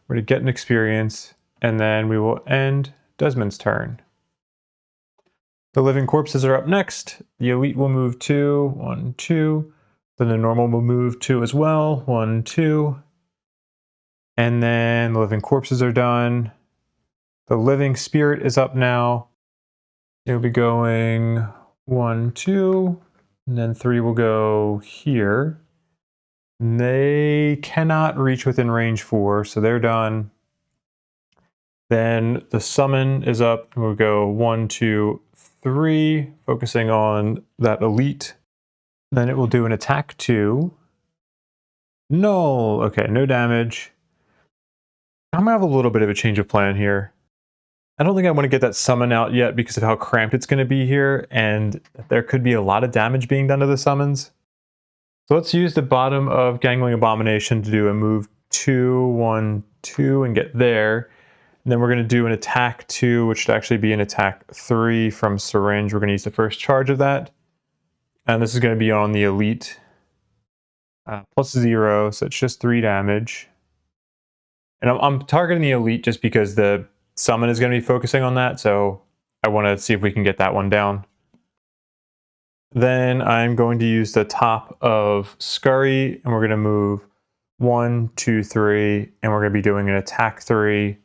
We're going to get an experience, and then we will end Desmond's turn. The living corpses are up next. The elite will move 2, 1, 2. Then the normal will move 2 as well, 1, 2. And then the living corpses are done. The living spirit is up now. It'll be going 1, 2, and then 3 will go here. And they cannot reach within range 4, so they're done. Then the summon is up, and we'll go 1, 2, 3, focusing on that elite. Then it will do an attack 2. Null. Okay, no damage. I'm gonna have a little bit of a change of plan here. I don't think I want to get that summon out yet because of how cramped it's going to be here, and there could be a lot of damage being done to the summons. So let's use the bottom of Gangling Abomination to do a move 2, 1, 2, and get there. And then we're going to do an attack 2, which should actually be an attack 3 from Syringe. We're going to use the first charge of that. And this is going to be on the elite. Plus 0, so it's just 3 damage. And I'm targeting the elite just because the summon is going to be focusing on that, so I want to see if we can get that one down. Then I'm going to use the top of Scurry, and we're going to move 1, 2, 3, and we're going to be doing an attack 3.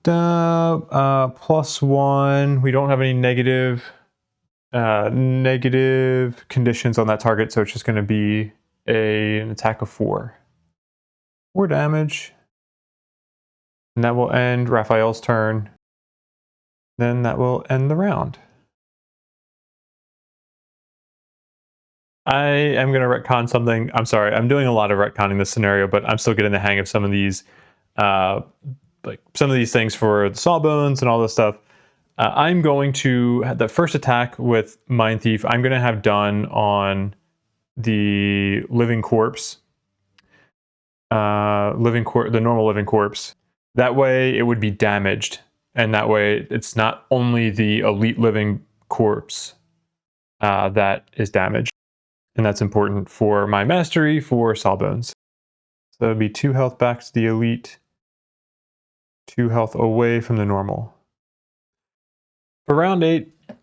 Plus 1. We don't have any negative conditions on that target, so it's just going to be an attack of 4. 4 damage. And that will end Raphael's turn. Then that will end the round. I am going to retcon something. I'm sorry, I'm doing a lot of retconning this scenario, but I'm still getting the hang of some of these things for the Sawbones and all this stuff. I'm going to have the first attack with Mindthief. I'm going to have done on the living corpse. The normal living corpse. That way it would be damaged, and that way it's not only the elite living corpse that is damaged, and that's important for my mastery for Sawbones. So that would be 2 health back to the elite, 2 health away from the normal. For round 8, I'm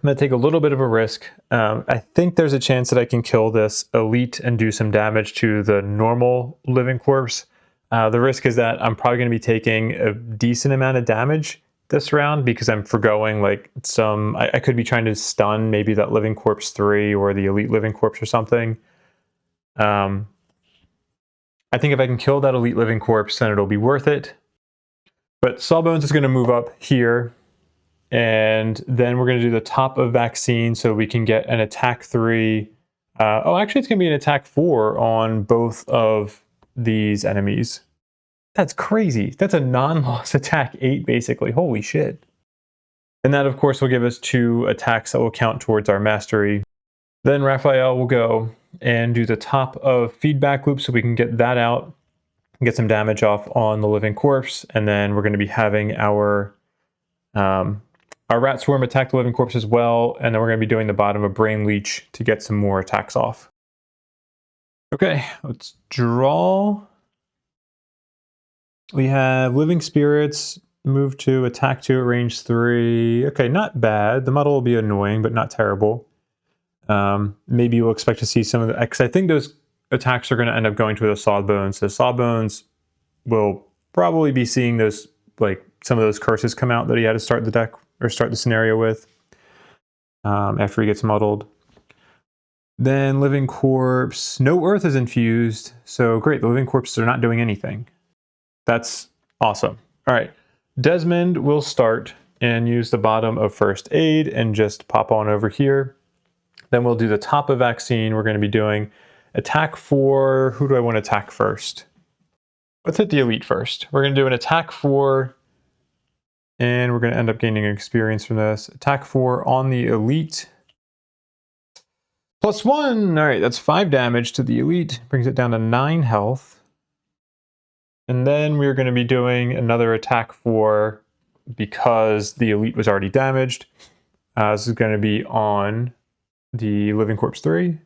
going to take a little bit of a risk. I think there's a chance that I can kill this elite and do some damage to the normal living corpse. The risk is that I'm probably going to be taking a decent amount of damage this round because I'm forgoing like some... I could be trying to stun maybe that living corpse 3 or the elite living corpse or something. I think if I can kill that elite living corpse, then it'll be worth it. But Sawbones is going to move up here. And then we're going to do the top of vaccine so we can get an attack 3. Actually, it's going to be an attack 4 on both of these enemies. That's crazy. That's a non-loss attack 8, basically. Holy shit. And that, of course, will give us 2 attacks that will count towards our mastery. Then Raphael will go and do the top of feedback loop so we can get that out and get some damage off on the living corpse. And then we're going to be having our rat swarm attack the living corpse as well. And then we're going to be doing the bottom of brain leech to get some more attacks off. Okay, let's draw. We have living spirits, move 2, attack 2 at range 3. Okay, not bad. The model will be annoying, but not terrible. Maybe we'll expect to see some of the... Because I think those attacks are going to end up going to the Sawbones. The Sawbones will probably be seeing those, like, some of those curses come out that he had to start the deck, or start the scenario with, after he gets muddled. Then living corpse, no earth is infused, so great, the living corpses are not doing anything. That's awesome. All right, Desmond will start and use the bottom of first aid and just pop on over here. Then we'll do the top of vaccine. We're going to be doing attack 4. Who do I want to attack first? Let's hit the elite first. We're going to do an attack 4 And we're going to end up gaining experience from this. Attack 4 on the elite. +1! Alright, that's 5 damage to the elite. Brings it down to 9 health. And then we're going to be doing another attack 4 because the elite was already damaged. This is going to be on the Living Corpse 3.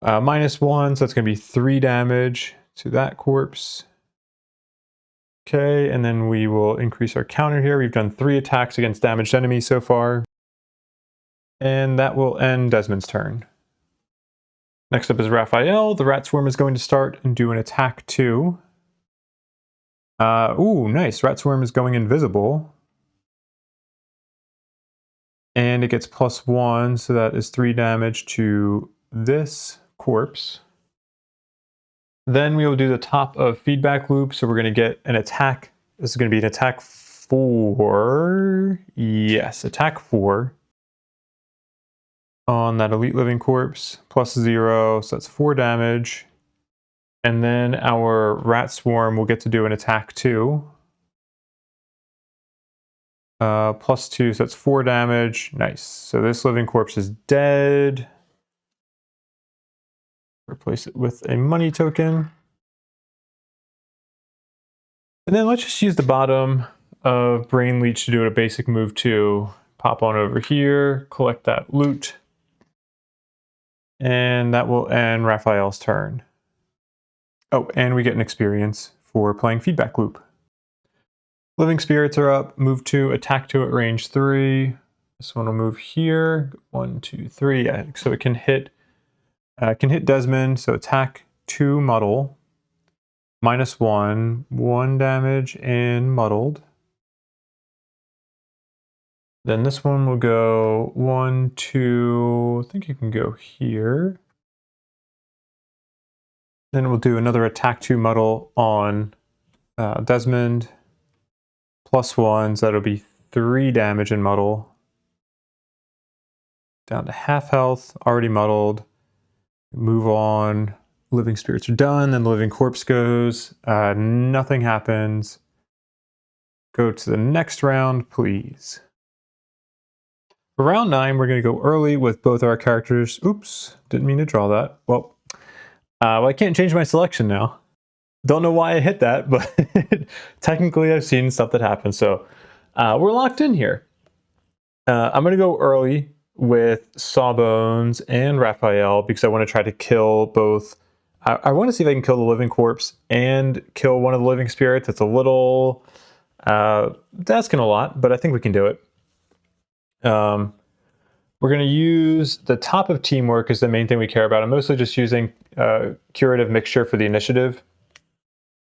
-1, so that's going to be 3 damage to that corpse. Okay, and then we will increase our counter here. We've done 3 attacks against damaged enemies so far. And that will end Desmond's turn. Next up is Raphael. The Rat Swarm is going to start and do an attack 2. Ooh, nice. Rat Swarm is going invisible. And it gets +1, so that is 3 damage to this corpse. Then we will do the top of feedback loop, so we're going to get an attack. This is going to be an attack 4. Yes, attack 4 on that elite living corpse, +0, so that's 4 damage. And then our Rat Swarm will get to do an attack 2. +2, so that's 4 damage. Nice. So this living corpse is dead. Replace it with a money token. And then let's just use the bottom of Brain Leech to do a basic move 2. Pop on over here, collect that loot. And that will end Raphael's turn. Oh, and we get an experience for playing feedback loop. Living spirits are up. Move 2, attack 2 at range 3. This one will move here. 1, 2, 3. Yeah, so it can hit Desmond. So attack 2 muddle. -1, 1 damage and muddled. Then this one will go 1, 2. I think you can go here. Then we'll do another attack 2 muddle on Desmond. +1, so that'll be 3 damage and muddle. Down to half health, already muddled. Move on. Living spirits are done, then the living corpse goes. Nothing happens. Go to the next round, please. For round 9, we're going to go early with both our characters. Oops, didn't mean to draw that. Well, I can't change my selection now. Don't know why I hit that, but technically I've seen stuff that happens. So we're locked in here. I'm going to go early with Sawbones and Raphael because I want to try to kill both. I want to see if I can kill the living corpse and kill one of the living spirits. It's a little, that's asking a lot, but I think we can do it. We're going to use the top of teamwork as the main thing we care about. I'm mostly just using curative mixture for the initiative.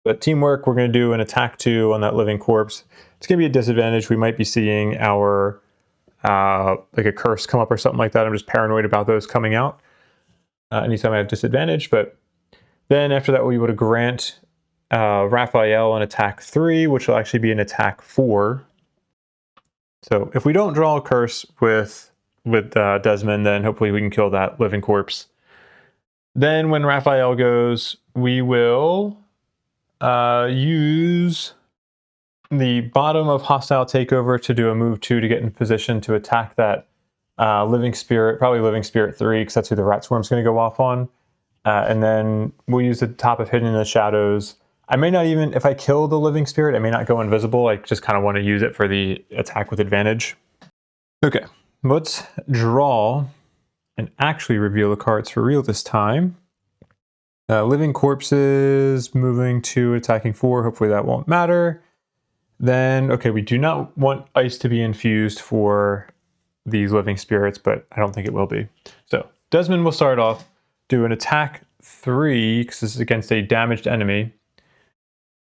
But teamwork, we're going to do an attack 2 on that living corpse. It's going to be a disadvantage. We might be seeing our, like a curse come up or something like that. I'm just paranoid about those coming out anytime I have disadvantage. But then after that, we would grant Raphael an attack 3, which will actually be an attack 4. So if we don't draw a curse with Desmond, then hopefully we can kill that living corpse. Then when Raphael goes, we will use the bottom of hostile takeover to do a move 2 to get in position to attack that living spirit, probably living spirit 3, because that's who the rat swarm's going to go off on. And then we'll use the top of hidden in the shadows. I may not even, if I kill the living spirit, I may not go invisible. I just kind of want to use it for the attack with advantage. Okay, let's draw and actually reveal the cards for real this time. Living corpses, moving 2, attacking 4. Hopefully that won't matter. Then, okay, we do not want ice to be infused for these living spirits, but I don't think it will be. So Desmond will start off, do an attack 3, because this is against a damaged enemy.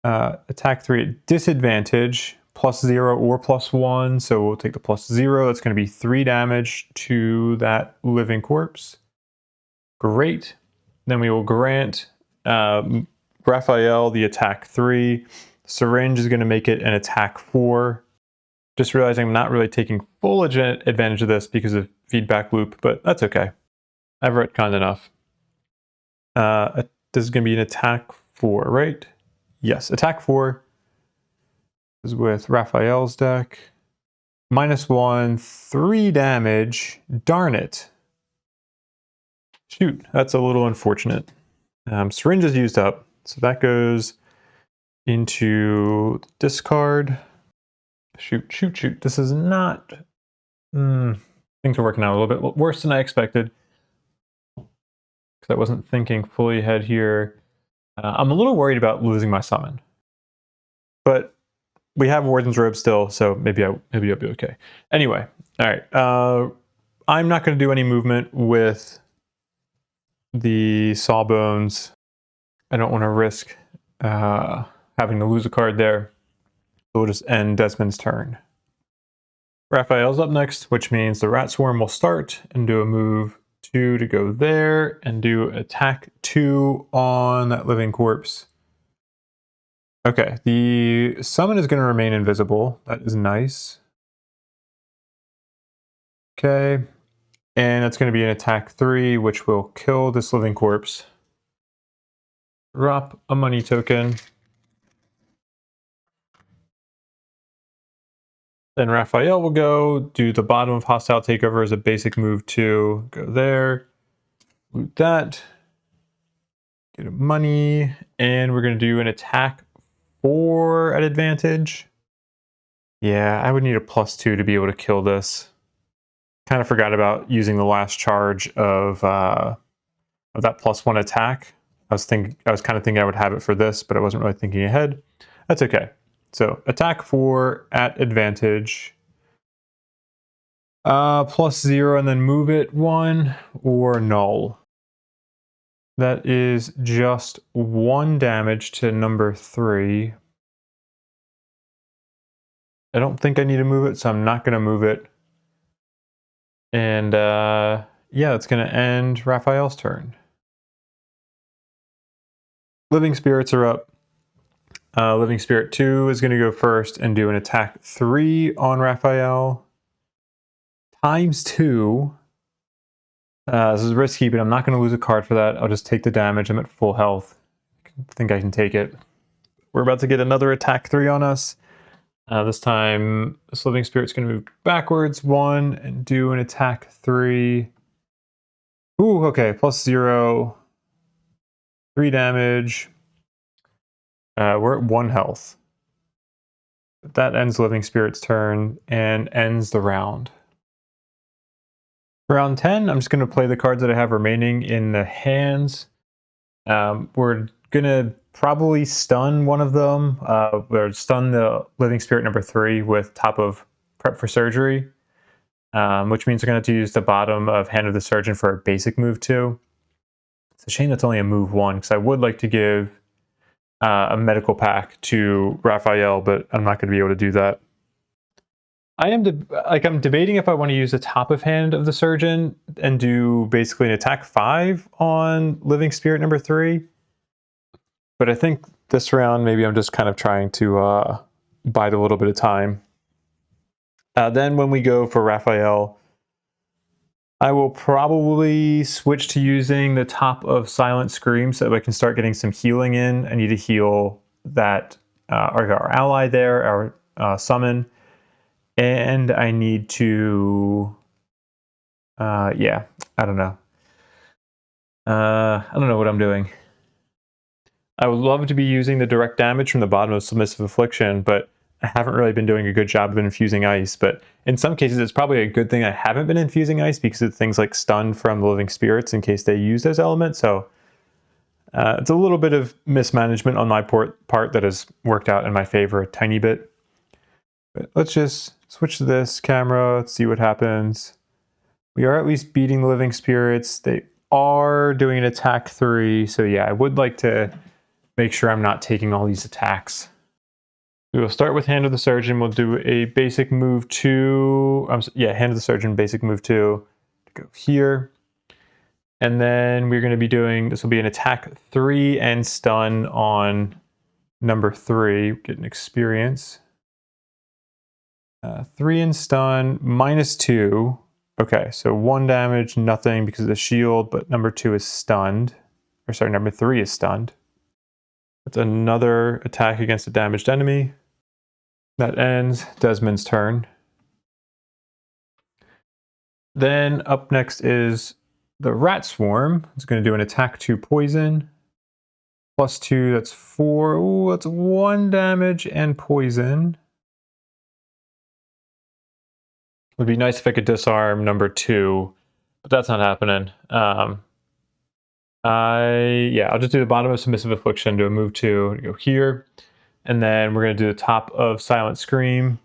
Attack 3 at disadvantage, +0 or +1, so we'll take the +0. That's going to be 3 damage to that living corpse. Great. Then we will grant Raphael the attack 3. Syringe is going to make it an attack 4. Just realizing I'm not really taking full advantage of this because of feedback loop, but that's okay. I've retconned enough. This is going to be an attack 4, right? Yes, attack 4. This is with Raphael's deck. -1, 3 damage. Darn it. Shoot, that's a little unfortunate. Syringe is used up, so that goes into discard. Shoot. This is not... things are working out a little bit worse than I expected. Because I wasn't thinking fully ahead here. I'm a little worried about losing my summon. But we have Warden's Robe still, so maybe I'll be okay. Anyway, all right. I'm not going to do any movement with the Sawbones. I don't want to risk having to lose a card there. So we'll just end Desmond's turn. Raphael's up next, which means the Rat Swarm will start and do a move 2 to go there and do attack 2 on that living corpse. Okay, the summon is going to remain invisible. That is nice. Okay, and that's going to be an attack 3, which will kill this living corpse. Drop a money token. Then Raphael will go do the bottom of Hostile Takeover as a basic move 2. Go there, loot that, get a money, and we're going to do an attack 4 at advantage. Yeah, I would need a +2 to be able to kill this. Kind of forgot about using the last charge of that +1 attack. I was kind of thinking I would have it for this, but I wasn't really thinking ahead. That's okay. So attack 4 at advantage. +0 and then move it 1 or null. That is just 1 damage to number 3. I don't think I need to move it, so I'm not going to move it. And yeah, it's going to end Raphael's turn. Living Spirits are up. Living Spirit 2 is going to go first and do an attack 3 on Raphael. ×2. This is risky, but I'm not going to lose a card for that. I'll just take the damage. I'm at full health. I think I can take it. We're about to get another attack 3 on us. This time, this Living Spirit's going to move backwards 1 and do an attack 3. Ooh, okay, +0. 3 damage. We're at 1 health. That ends Living Spirit's turn and ends the round. Round 10, I'm just going to play the cards that I have remaining in the hands. We're going to probably stun one of them, or stun the Living Spirit number 3 with top of Prep for Surgery, which means we're going to have to use the bottom of Hand of the Surgeon for a basic move 2. It's a shame that's only a move 1, because I would like to give a medical pack to Raphael, but I'm not going to be able to do that. I'm debating if I want to use the top of Hand of the Surgeon and do basically an attack 5 on Living Spirit number 3. But I think this round, maybe I'm just kind of trying to bide a little bit of time. Then when we go for Raphael, I will probably switch to using the top of Silent Scream so that I can start getting some healing in. I need to heal that our ally there, our summon. And I need to, yeah, I don't know. I don't know what I'm doing. I would love to be using the direct damage from the bottom of Submissive Affliction, but I haven't really been doing a good job of infusing ice. But in some cases, it's probably a good thing I haven't been infusing ice because of things like stun from the Living Spirits in case they use those elements. So it's a little bit of mismanagement on my part that has worked out in my favor a tiny bit. But let's just switch to this camera. Let's see what happens. We are at least beating the Living Spirits. They are doing an attack 3. So yeah, I would like to make sure I'm not taking all these attacks. We will start with Hand of the Surgeon. We'll do a basic move 2. Hand of the Surgeon, basic move 2. Go here. And then we're going to be doing, this will be an attack 3 and stun on number 3. Get an experience. 3 and stun, -2. Okay, so 1 damage, nothing because of the shield, but number 2 is stunned. Or sorry, number 3 is stunned. That's another attack against a damaged enemy. That ends Desmond's turn. Then up next is the rat swarm. It's going to do an attack 2 poison. +2, that's 4. Ooh, that's 1 damage and poison. Would be nice if I could disarm number 2, but that's not happening. I'll just do the bottom of Submissive Affliction, do a move 2, go here, and then we're going to do the top of Silent Scream.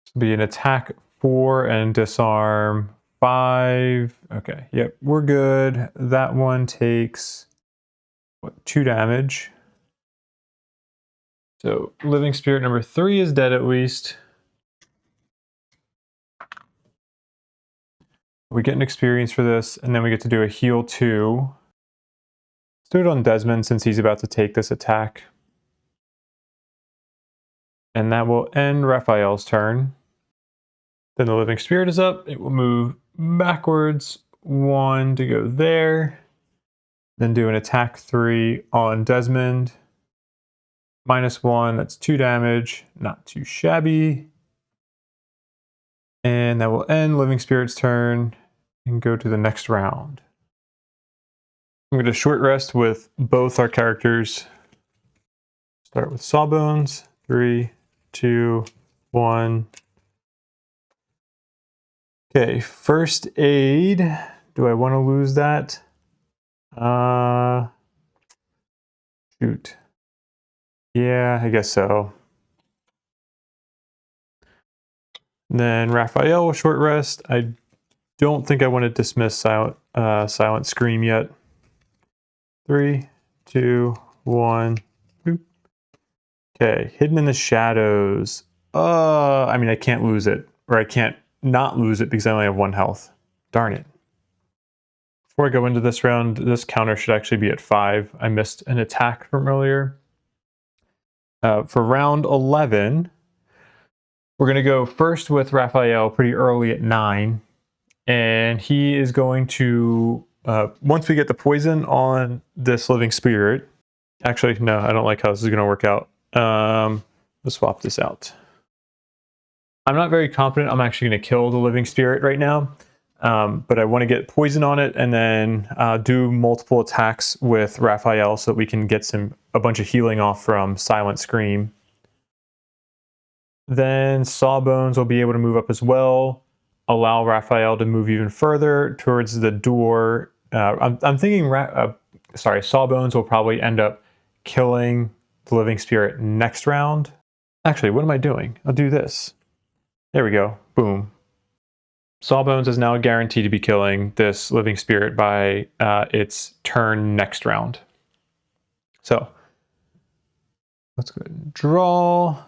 This will be an attack 4 and disarm 5. Okay, yep, we're good. That one takes 2 damage. So Living Spirit number 3 is dead at least. We get an experience for this, and then we get to do a heal 2. Let's do it on Desmond since he's about to take this attack. And that will end Raphael's turn. Then the Living Spirit is up. It will move backwards 1 to go there. Then do an attack 3 on Desmond. -1, that's 2 damage. Not too shabby. And that will end Living Spirit's turn and go to the next round. I'm going to short rest with both our characters. Start with Sawbones. 3, 2, 1. Okay, first aid. Do I want to lose that? Shoot. Yeah, I guess so. Then Raphael will short rest. I don't think I want to dismiss Silent Scream yet. 3, 2, 1. Boop. Okay, Hidden in the Shadows. I mean, I can't lose it. Or I can't not lose it because I only have 1 health. Darn it. Before I go into this round, this counter should actually be at 5. I missed an attack from earlier. For round 11, we're going to go first with Raphael pretty early at 9. And he is going to, once we get the poison on this Living Spirit, actually, no, I don't like how this is going to work out. Let's swap this out. I'm not very confident I'm actually going to kill the Living Spirit right now. But I want to get poison on it and then do multiple attacks with Raphael so that we can get a bunch of healing off from Silent Scream. Then Sawbones will be able to move up as well, allow Raphael to move even further towards the door. I'm thinking Sawbones will probably end up killing the Living Spirit next round. Actually, what am I doing? I'll do this. There we go. Boom. Sawbones is now guaranteed to be killing this Living Spirit by its turn next round. So let's go ahead and draw.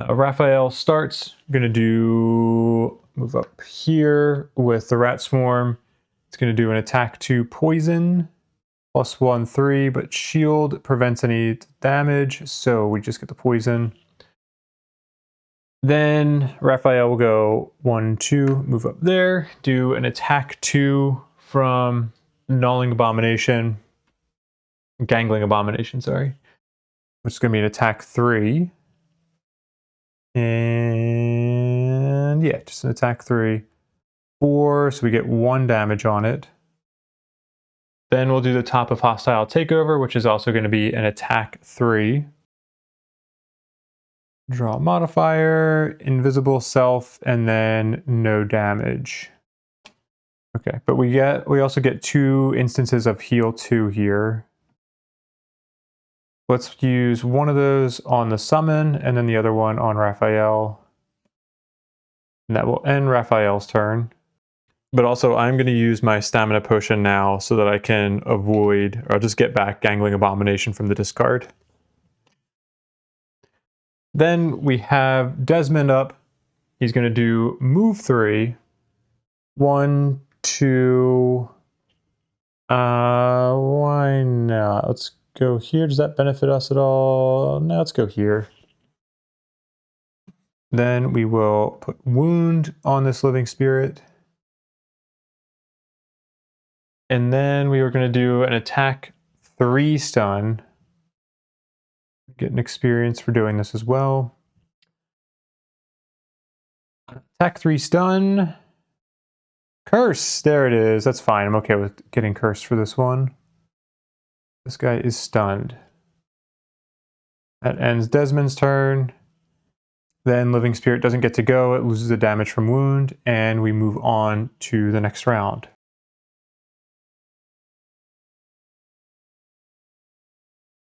Raphael starts. I'm going to move up here with the Rat Swarm. It's going to do an attack 2 poison, +1, 3, but shield prevents any damage, so we just get the poison. Then Raphael will go 1, 2, move up there, do an attack 2 from Gangling Abomination, sorry, which is going to be an attack 3. And yeah, just an attack 3. 4, so we get 1 damage on it. Then we'll do the top of Hostile Takeover, which is also going to be an attack 3. Draw a modifier, invisible self, and then no damage. Okay, but we also get 2 instances of heal 2 here. Let's use one of those on the summon and then the other one on Raphael. And that will end Raphael's turn. But also I'm going to use my stamina potion now so that I can avoid, or I'll just get back Gangling Abomination from the discard. Then we have Desmond up. He's going to do move 3. 1, 2. Why not? Let's go here. Does that benefit us at all? No, let's go here. Then we will put wound on this Living Spirit. And then we are going to do an attack 3 stun. Get an experience for doing this as well. Attack 3 stun. Curse! There it is. That's fine. I'm okay with getting cursed for this one. This guy is stunned. That ends Desmond's turn. Then Living Spirit doesn't get to go. It loses the damage from wound, and we move on to the next round.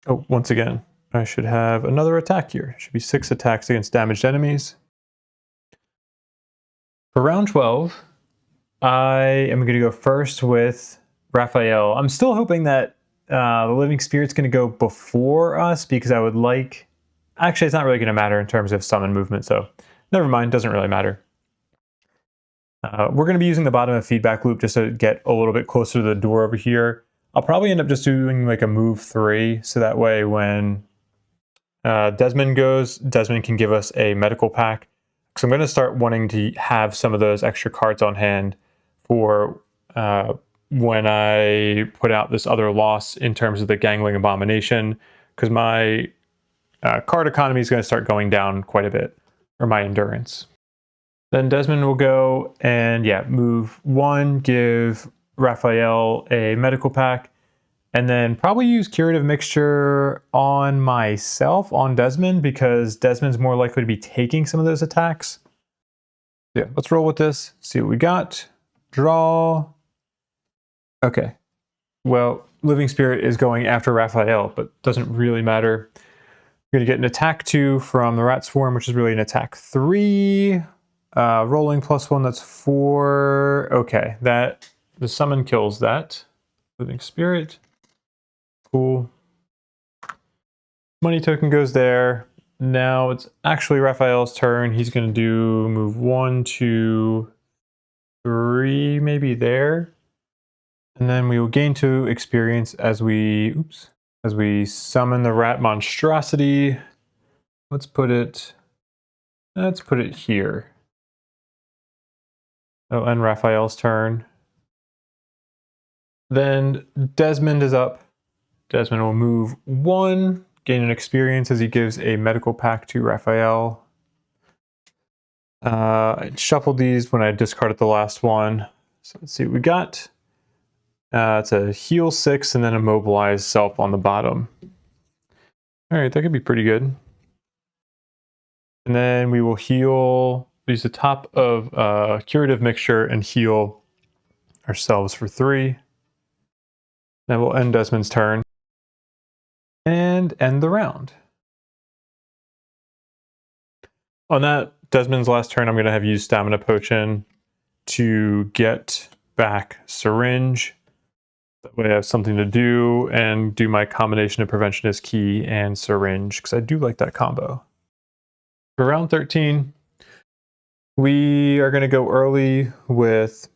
Oh, once again, I should have another attack here. It should be 6 attacks against damaged enemies. For round 12, I am going to go first with Raphael. I'm still hoping that the Living Spirit's going to go before us because I would like... Actually, it's not really going to matter in terms of summon movement, so never mind, doesn't really matter. We're going to be using the bottom of feedback loop just to get a little bit closer to the door over here. I'll probably end up just doing like a move 3, so that way when Desmond goes, Desmond can give us a medical pack. So I'm going to start wanting to have some of those extra cards on hand for when I put out this other loss in terms of the Gangling Abomination, because my card economy is going to start going down quite a bit, or my endurance. Then Desmond will go and move 1, give Raphael a medical pack, and then probably use Curative Mixture on myself, on Desmond, because Desmond's more likely to be taking some of those attacks. Yeah, let's roll with this, see what we got. Draw. Okay. Well, Living Spirit is going after Raphael, but doesn't really matter. We're going to get an attack 2 from the Rat Swarm, which is really an attack 3. Rolling +1, that's 4. Okay, the summon kills that. Living Spirit. Cool. Money token goes there. Now it's actually Raphael's turn. He's going to do move 1, 2, 3, maybe there. And then we will gain 2 experience as we summon the rat monstrosity. Let's put it here. Oh, and Raphael's turn. Then Desmond is up. Desmond will move 1, gain an experience as he gives a medical pack to Raphael. I shuffled these when I discarded the last one. So let's see what we got. It's a heal 6 and then immobilize self on the bottom. All right, that could be pretty good. And then we will use the top of Curative Mixture and heal ourselves for 3. Then we'll end Desmond's turn and end the round. On that Desmond's last turn, I'm going to have used Stamina Potion to get back Syringe. That way I have something to do and do my combination of Preventionist Key and Syringe, because I do like that combo. For round 13, we are going to go early with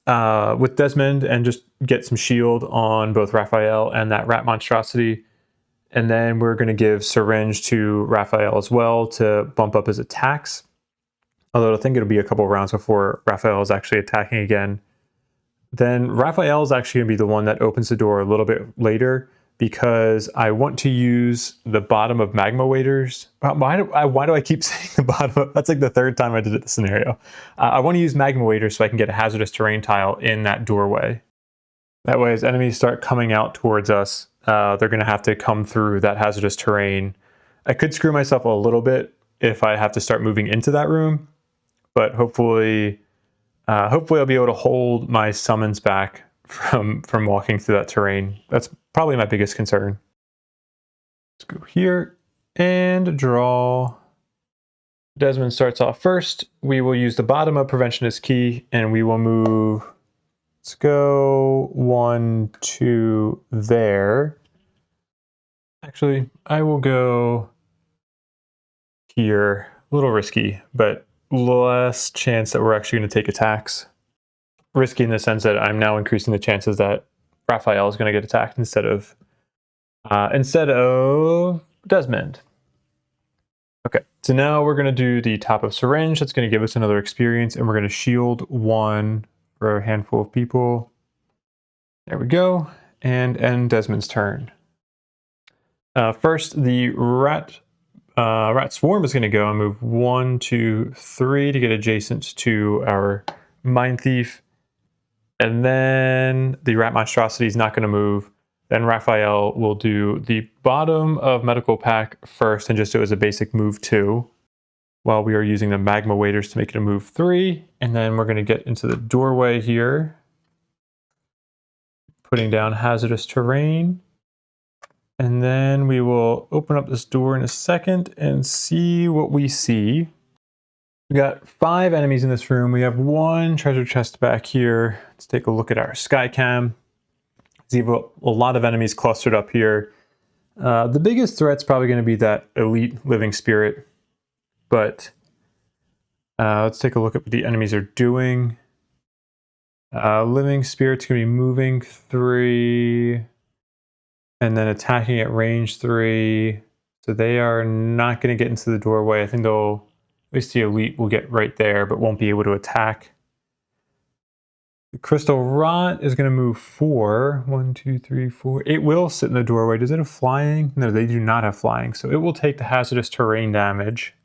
Desmond and just get some shield on both Raphael and that rat monstrosity. And then we're going to give Syringe to Raphael as well to bump up his attacks. Although I think it'll be a couple rounds before Raphael is actually attacking again. Then Raphael is actually going to be the one that opens the door a little bit later, because I want to use the bottom of Magma Waders. Why do I keep saying the bottom? That's like the 3rd time I did it this scenario. I want to use Magma Waders so I can get a hazardous terrain tile in that doorway. That way, as enemies start coming out towards us, they're going to have to come through that hazardous terrain. I could screw myself a little bit if I have to start moving into that room, but hopefully I'll be able to hold my summons back from walking through that terrain. That's probably my biggest concern. Let's go here and draw. Desmond starts off first. We will use the bottom of Preventionist Key and we will move. Let's go 1, 2 there. Actually, I will go here. A little risky, but less chance that we're actually going to take attacks. Risky in the sense that I'm now increasing the chances that Raphael is going to get attacked instead of Desmond. Okay, so now we're going to do the top of Syringe. That's going to give us another experience, and we're going to shield 1 for a handful of people. There we go, and end Desmond's turn. First, the rat rat swarm is going to go and move 1, 2, 3 to get adjacent to our Mindthief. And then the rat monstrosity is not going to move. Then Raphael will do the bottom of medical pack first and just do it as a basic move 2, while we are using the magma waders to make it a move 3. And then we're going to get into the doorway here, putting down hazardous terrain. And then we will open up this door in a second and see what we see. We got 5 enemies in this room. We have 1 treasure chest back here. Let's take a look at our sky cam. See a lot of enemies clustered up here. The biggest threat's probably going to be that elite living spirit. But let's take a look at what the enemies are doing. Living spirit's going to be moving 3 and then attacking at range 3. So they are not going to get into the doorway. I think they'll, at least the elite will get right there, but won't be able to attack. The crystal rot is going to move 4. 1, 2, 3, 4. It will sit in the doorway. Does it have flying? No, they do not have flying. So it will take the hazardous terrain damage.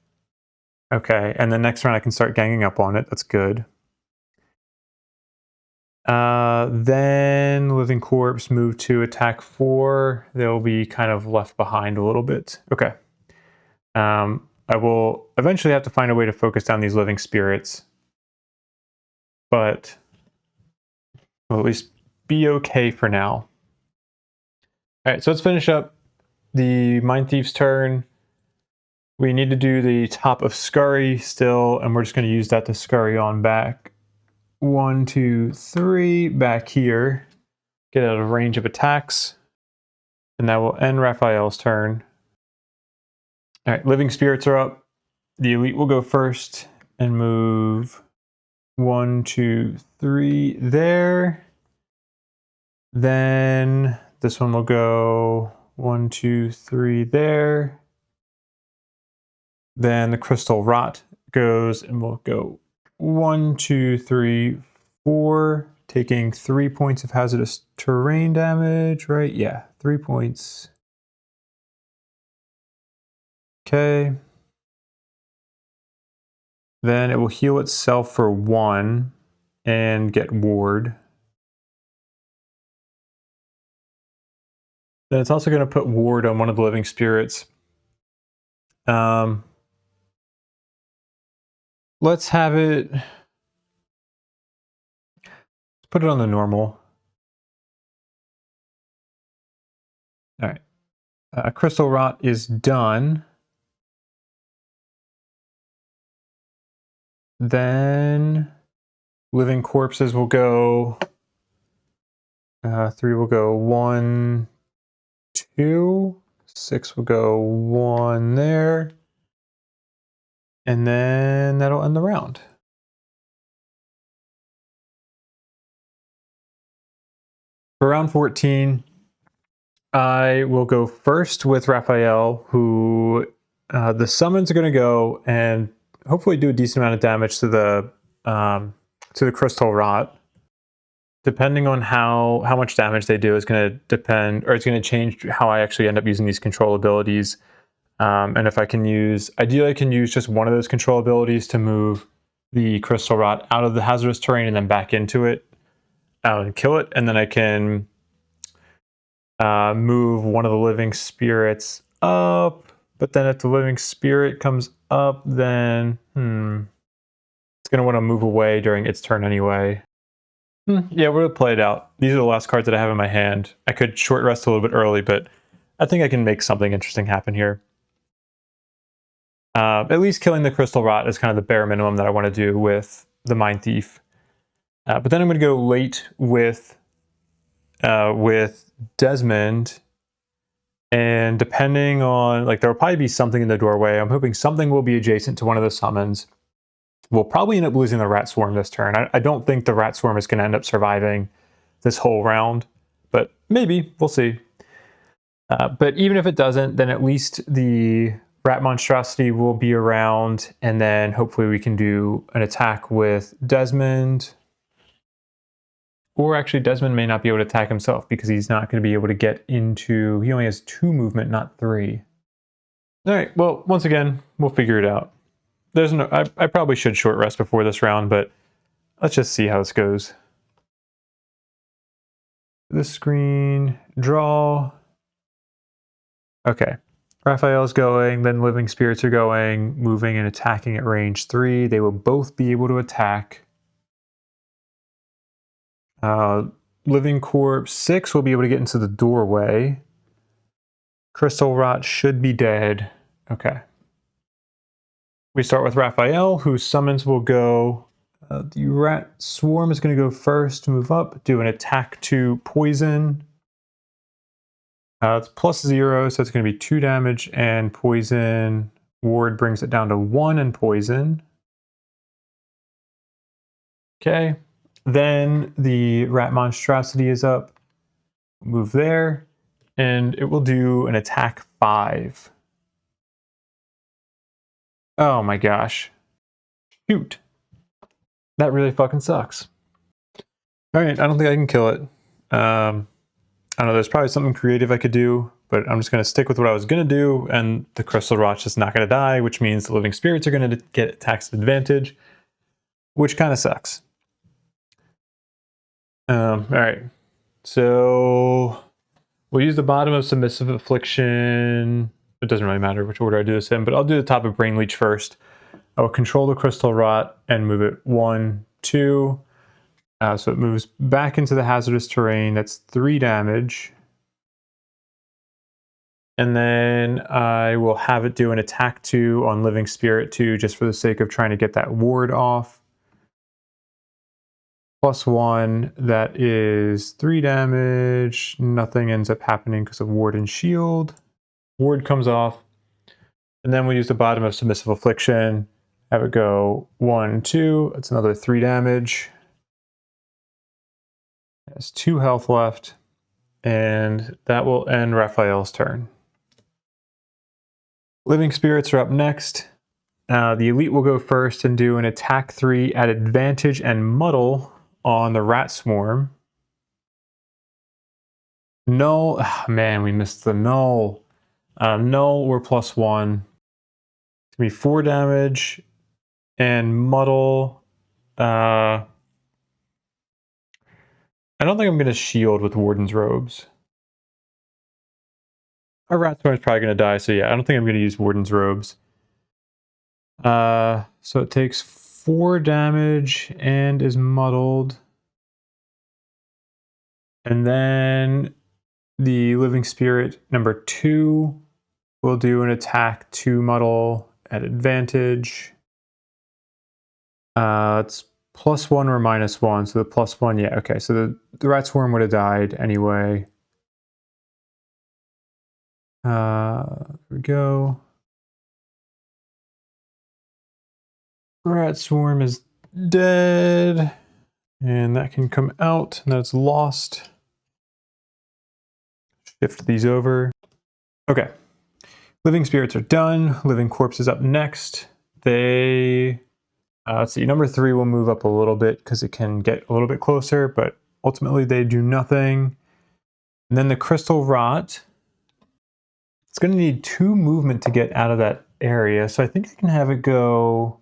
Okay, and the next round I can start ganging up on it. That's good. Then Living Corpse move to attack 4. They'll be kind of left behind a little bit. Okay. I will eventually have to find a way to focus down these living spirits. But we'll at least be okay for now. Alright, so let's finish up the Mindthief's turn. We need to do the top of Scurry still, and we're just going to use that to scurry on back. 1, 2, 3, back here. Get out of range of attacks. And that will end Raphael's turn. Alright, living spirits are up. The elite will go first and move 1, 2, 3 there. Then this one will go 1, 2, 3 there. Then the crystal rot goes and will go 1, 2, 3, 4, taking 3 points of hazardous terrain damage, right? Yeah, 3 points. Okay. Then it will heal itself for 1 and get ward. Then it's also going to put ward on one of the living spirits. Let's have it. Let's put it on the normal. All right. Crystal Rot is done. Then living corpses will go. 3 will go 1, 2. 6 will go 1 there. And then that'll end the round. For round 14, I will go first with Raphael, who the summons are going to go and hopefully do a decent amount of damage to the crystal rot. Depending on how much damage they do is going to depend, or it's going to change how I actually end up using these control abilities. And if I can use, ideally I can use just one of those control abilities to move the crystal rot out of the hazardous terrain and then back into it and kill it. And then I can move one of the living spirits up. But then if the living spirit comes up, then it's going to want to move away during its turn anyway. Yeah, we're going to play it out. These are the last cards that I have in my hand. I could short rest a little bit early, but I think I can make something interesting happen here. At least killing the crystal rot is kind of the bare minimum that I want to do with the Mindthief. But then I'm going to go late with Desmond, and depending on, like, there will probably be something in the doorway. I'm hoping something will be adjacent to one of the summons. We'll probably end up losing the rat swarm this turn. I don't think the rat swarm is going to end up surviving this whole round, but maybe, we'll see. But even if it doesn't, then at least the rat monstrosity will be around, and then hopefully we can do an attack with Desmond. Or actually, Desmond may not be able to attack himself because he's not going to be able to get into... He only has 2 movement, not 3. All right, well, once again, we'll figure it out. There's no, I probably should short rest before this round, but let's just see how this goes. This screen, draw. Okay, Raphael's going, then Living Spirits are going, moving and attacking at range 3. They will both be able to attack. Living Corpse 6 will be able to get into the doorway. Crystal Rot should be dead. Okay. We start with Raphael, whose summons will go. The Rat Swarm is going to go first, move up, do an attack to poison. It's +0, so it's going to be 2 damage, and poison ward brings it down to 1 and poison. Okay. Then the Rat Monstrosity is up. Move there, and it will do an attack 5. Oh my gosh. Shoot. That really fucking sucks. Alright, I don't think I can kill it. I don't know, there's probably something creative I could do, but I'm just going to stick with what I was going to do, and the Crystal Rot's just not going to die, which means the Living Spirits are going to get attacks advantage, which kind of sucks. Alright, so we'll use the bottom of Submissive Affliction. It doesn't really matter which order I do this in, but I'll do the top of Brain Leech first. I will control the Crystal Rot and move it 1, 2. So it moves back into the hazardous terrain. That's 3 damage. And then I will have it do an attack 2 on Living Spirit 2, just for the sake of trying to get that ward off. +1, that is 3 damage. Nothing ends up happening because of ward and shield. Ward comes off. And then we use the bottom of Submissive Affliction. Have it go 1, 2. That's another 3 damage. It has 2 health left. And that will end Raphael's turn. Living Spirits are up next. The Elite will go first and do an attack 3 at advantage and muddle on the Rat Swarm. Null. Oh, man, we missed the null. Null or +1. It's going to be 4 damage. And muddle. I don't think I'm going to shield with Warden's Robes. Our Rat Swarm is probably going to die, so yeah, I don't think I'm going to use Warden's Robes. So it takes 4 damage and is muddled. And then the Living Spirit number 2 will do an attack to muddle at advantage. It's +1 or -1, so the +1, yeah, okay, so the Rat Swarm would have died anyway. There we go. Rat Swarm is dead, and that can come out, and that's lost. Shift these over. Okay. Living Spirits are done. Living Corpse is up next. They... let's see, number 3 will move up a little bit because it can get a little bit closer, but ultimately they do nothing. And then the Crystal Rot. It's going to need 2 movement to get out of that area, so I think I can have it go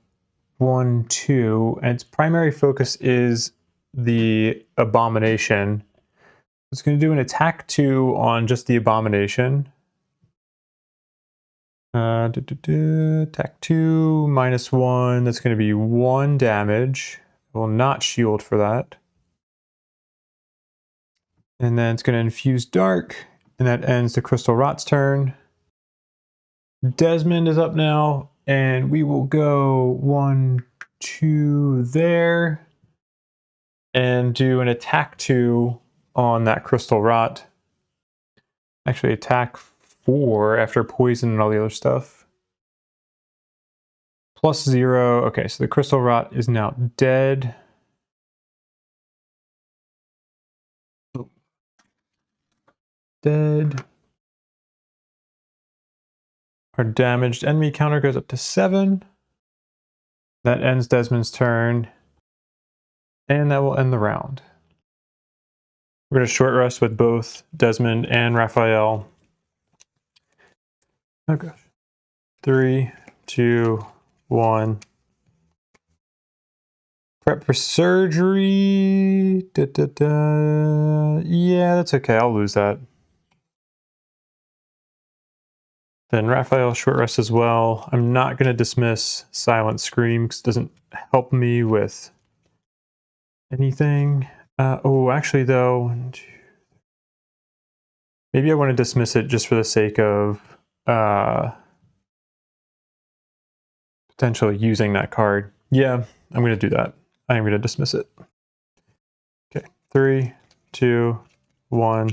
1, 2, and its primary focus is the Abomination. It's going to do an attack 2 on just the Abomination. Attack 2, -1, that's going to be 1 damage. I will not shield for that. And then it's going to infuse Dark, and that ends the Crystal Rot's turn. Desmond is up now, and we will go 1, 2 there, and do an attack 2 on that Crystal Rot. Actually, attack 4 after poison and all the other stuff. +0. Okay, so the Crystal Rot is now dead. Dead. Our damaged enemy counter goes up to 7. That ends Desmond's turn. And that will end the round. We're going to short rest with both Desmond and Raphael. Oh gosh. 3, 2, 1. Prep for surgery. Yeah, that's okay. I'll lose that. Then Raphael short rest as well. I'm not going to dismiss Silent Scream because it doesn't help me with anything. Oh, actually though, maybe I want to dismiss it just for the sake of potentially using that card. Yeah, I'm going to do that. I'm going to dismiss it. Okay, 3, 2, 1.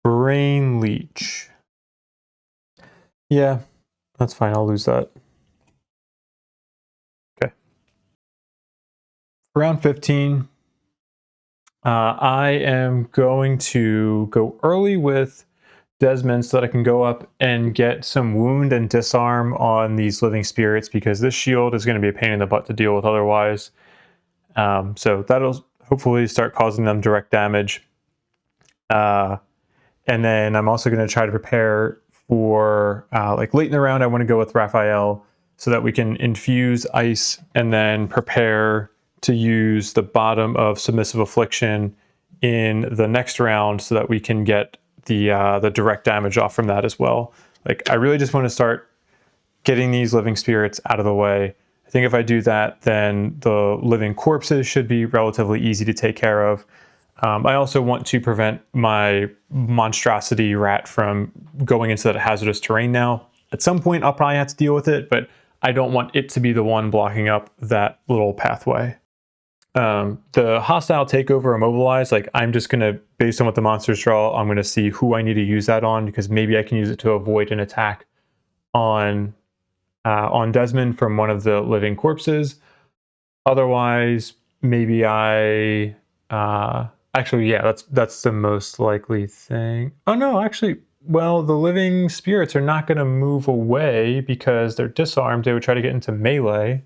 Brain Leech. Yeah, that's fine. I'll lose that. Okay. Round 15. I am going to go early with Desmond so that I can go up and get some wound and disarm on these living spirits because this shield is going to be a pain in the butt to deal with otherwise. So that'll hopefully start causing them direct damage. And then I'm also going to try to prepare for like late in the round. I want to go with Raphael so that we can infuse ice and then prepare to use the bottom of Submissive Affliction in the next round so that we can get the direct damage off from that as well. Like I really just want to start getting these living spirits out of the way. I think if I do that, then the living corpses should be relatively easy to take care of. I also want to prevent my monstrosity rat from going into that hazardous terrain now. At some point, I'll probably have to deal with it, but I don't want it to be the one blocking up that little pathway. The hostile takeover immobilize, like I'm just going to, based on what the monsters draw, I'm going to see who I need to use that on because maybe I can use it to avoid an attack on Desmond from one of the living corpses. Otherwise, maybe I... actually, yeah, that's the most likely thing. Oh no, actually, well, the living spirits are not going to move away because they're disarmed. They would try to get into melee.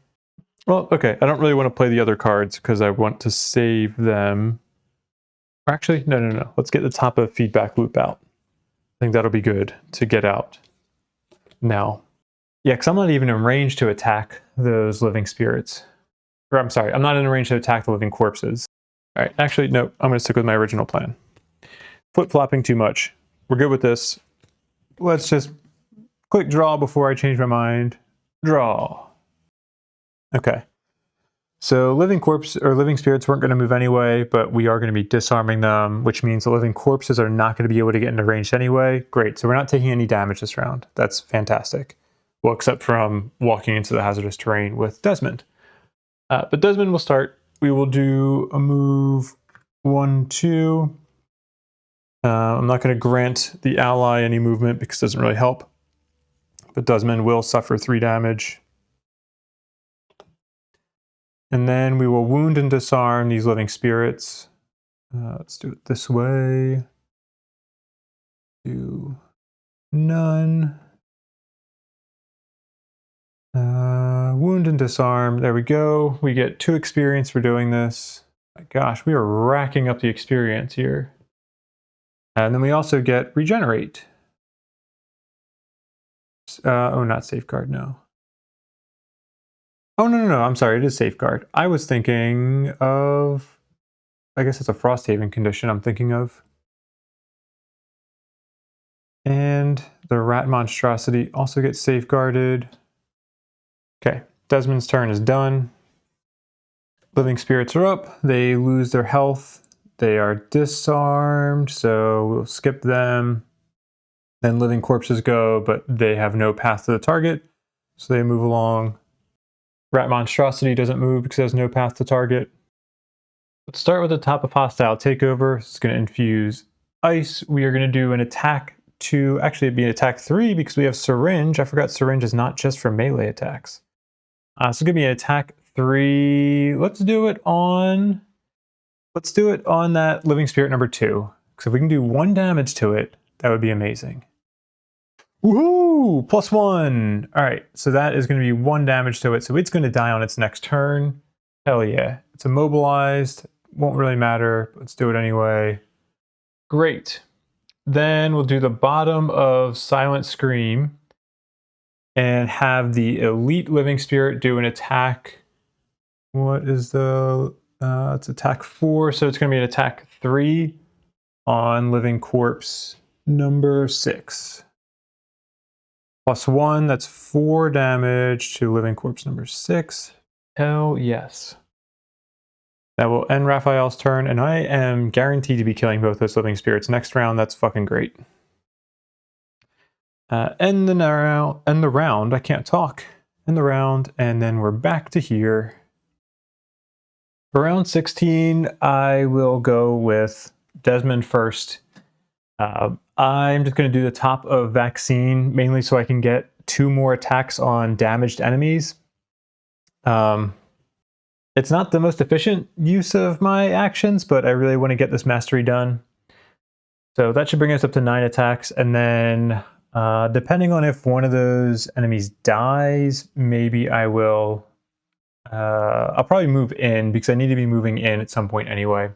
Well, okay, I don't really want to play the other cards because I want to save them. Or actually, no. Let's get the top of feedback loop out. I think that'll be good to get out now. Yeah, because I'm not even in range to attack those living spirits. Or I'm sorry, I'm not in range to attack the living corpses. All right, actually, no, I'm going to stick with my original plan. Flip-flopping too much. We're good with this. Let's just click draw before I change my mind. Draw. Okay. So living corpse or living spirits weren't going to move anyway, but we are going to be disarming them, which means the living corpses are not going to be able to get into range anyway. Great. So we're not taking any damage this round. That's fantastic. Well, except from walking into the hazardous terrain with Desmond. But Desmond will start. We will do a move 1, 2. I'm not going to grant the ally any movement because it doesn't really help. But Desmond will suffer 3 damage. And then we will wound and disarm these living spirits. Let's do it this way. Do none. Wound and disarm. There we go. We get 2 experience for doing this. My gosh, we are racking up the experience here. And then we also get regenerate. Oh, not safeguard, no. Oh, no. I'm sorry. It is safeguard. I was thinking of... I guess it's a Frosthaven condition I'm thinking of. And the rat monstrosity also gets safeguarded. Okay. Desmond's turn is done. Living spirits are up. They lose their health. They are disarmed, so we'll skip them. Then living corpses go, but they have no path to the target, so they move along. Rat monstrosity doesn't move because it has no path to target. Let's start with the top of hostile takeover. It's going to infuse ice. We are going to do an attack 2. Actually, it'd be an attack 3 because we have syringe. I forgot syringe is not just for melee attacks. So it's going to be an attack 3. Let's do it on that living spirit number 2. Because if we can do 1 damage to it, that would be amazing. Woohoo! +1. All right, so that is going to be 1 damage to it. So it's going to die on its next turn. Hell yeah. It's immobilized. Won't really matter. Let's do it anyway. Great. Then we'll do the bottom of Silent Scream and have the Elite Living Spirit do an attack. What is the... it's attack 4, so it's going to be an attack 3 on Living Corpse number 6. +1, that's 4 damage to Living Corpse number 6. Hell yes. That will end Raphael's turn, and I am guaranteed to be killing both those living spirits next round. That's fucking great. End the round. I can't talk. End the round, and then we're back to here. For round 16, I will go with Desmond first. I'm just going to do the top of Vaccine, mainly so I can get 2 more attacks on damaged enemies. It's not the most efficient use of my actions, but I really want to get this mastery done. So that should bring us up to 9 attacks, and then depending on if one of those enemies dies, maybe I will... I'll probably move in, because I need to be moving in at some point anyway.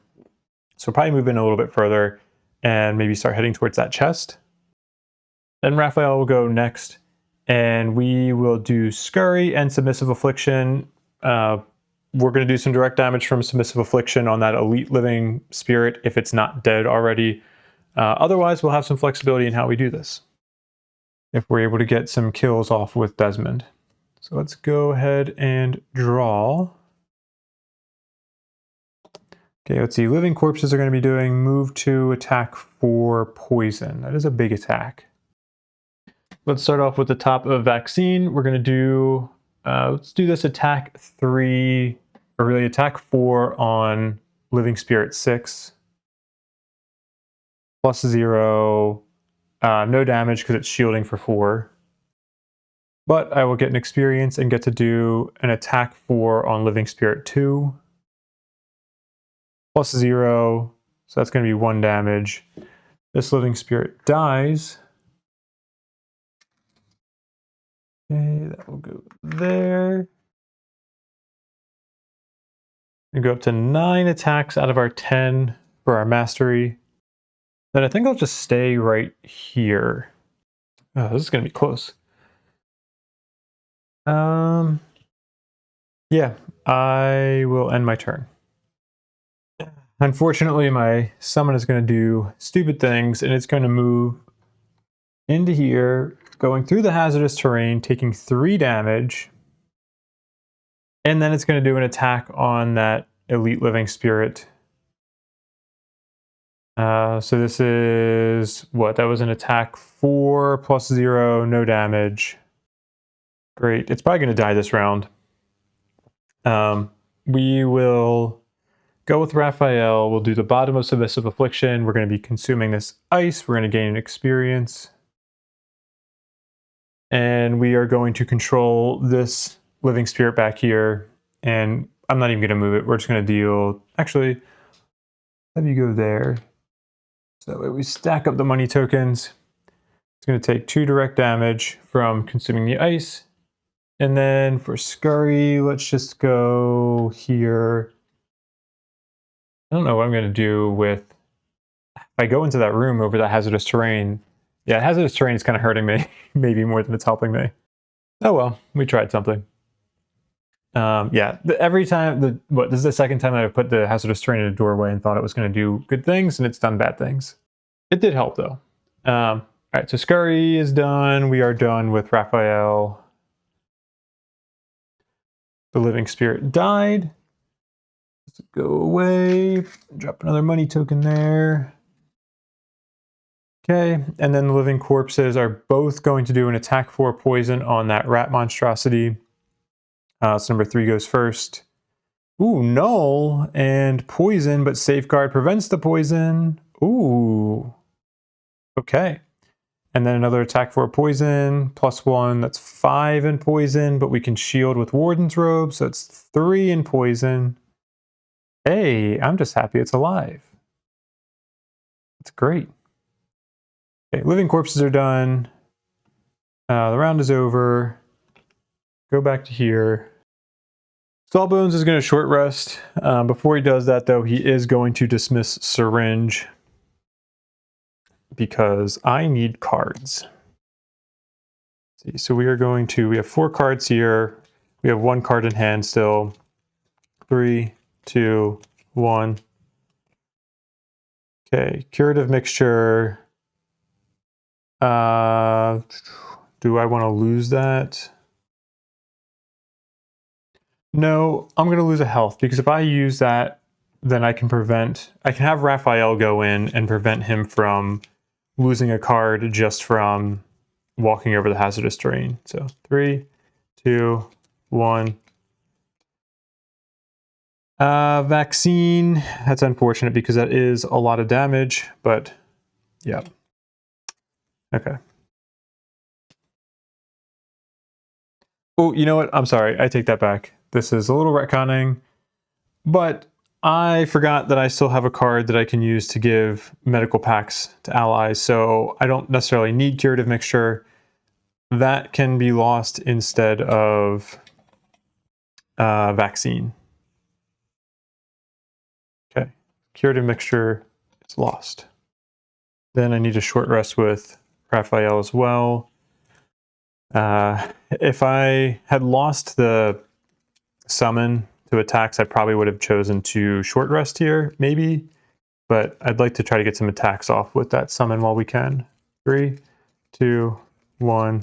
So probably move in a little bit further and maybe start heading towards that chest. Then Raphael will go next, and we will do Scurry and Submissive Affliction. We're going to do some direct damage from Submissive Affliction on that Elite Living Spirit if it's not dead already. Otherwise, we'll have some flexibility in how we do this, if we're able to get some kills off with Desmond. So let's go ahead and draw. Okay, let's see. Living Corpses are going to be doing move to attack for poison. That is a big attack. Let's start off with the top of Vaccine. We're going to do, let's do this attack 3, or really attack 4 on Living Spirit 6. +0, no damage because it's shielding for 4. But I will get an experience and get to do an attack 4 on Living Spirit 2. +0, so that's going to be 1 damage. This Living Spirit dies. Okay, that will go there. We go up to 9 attacks out of our 10 for our mastery. Then I think I'll just stay right here. Oh, this is going to be close. Yeah, I will end my turn. Unfortunately, my summon is going to do stupid things, and it's going to move into here, going through the hazardous terrain, taking 3 damage, and then it's going to do an attack on that Elite Living Spirit. So this is, what, that was an attack 4 +0, no damage. Great, it's probably going to die this round. We will go with Raphael. We'll do the bottom of Submissive Affliction. We're going to be consuming this ice. We're going to gain an experience. And we are going to control this Living Spirit back here. And I'm not even going to move it. We're just going to deal... Actually, have you go there. So that way we stack up the money tokens. It's going to take 2 direct damage from consuming the ice. And then for Scurry, let's just go here. I don't know what I'm going to do with... If I go into that room over the hazardous terrain... Yeah, hazardous terrain is kind of hurting me, maybe more than it's helping me. Oh well, we tried something. Yeah, every time... this is the second time I've put the hazardous terrain in a doorway and thought it was going to do good things, and it's done bad things. It did help, though. Alright, so Scurry is done. We are done with Raphael. The Living Spirit died. Let's go away. Drop another money token there. Okay, and then the Living Corpses are both going to do an attack 4 poison on that rat monstrosity. So number 3 goes first. Ooh, null and poison, but safeguard prevents the poison. Ooh. Okay. And then another attack 4 poison, +1, that's 5 in poison, but we can shield with Warden's Robe, so it's 3 in poison. Hey, I'm just happy it's alive. That's great. Okay, Living Corpses are done. The round is over. Go back to here. Sawbones is going to short rest. Before he does that, though, he is going to dismiss Syringe. because I need cards. Let's see, so we have 4 cards here. We have 1 card in hand still. 3, 2, 1. Okay, curative mixture. Do I want to lose that? No, I'm going to lose a health, because if I use that, then I can have Raphael go in and prevent him from losing a card just from walking over the hazardous terrain. So 3, 2, 1. Vaccine, that's unfortunate because that is a lot of damage, but yeah. Okay. Oh, you know what? I'm sorry. I take that back. This is a little retconning, but I forgot that I still have a card that I can use to give medical packs to allies, so I don't necessarily need curative mixture. That can be lost instead of vaccine. Okay, curative mixture is lost. Then I need a short rest with Raphael as well. If I had lost the summon to attacks, I probably would have chosen to short rest here, maybe. But I'd like to try to get some attacks off with that summon while we can. 3, 2, 1.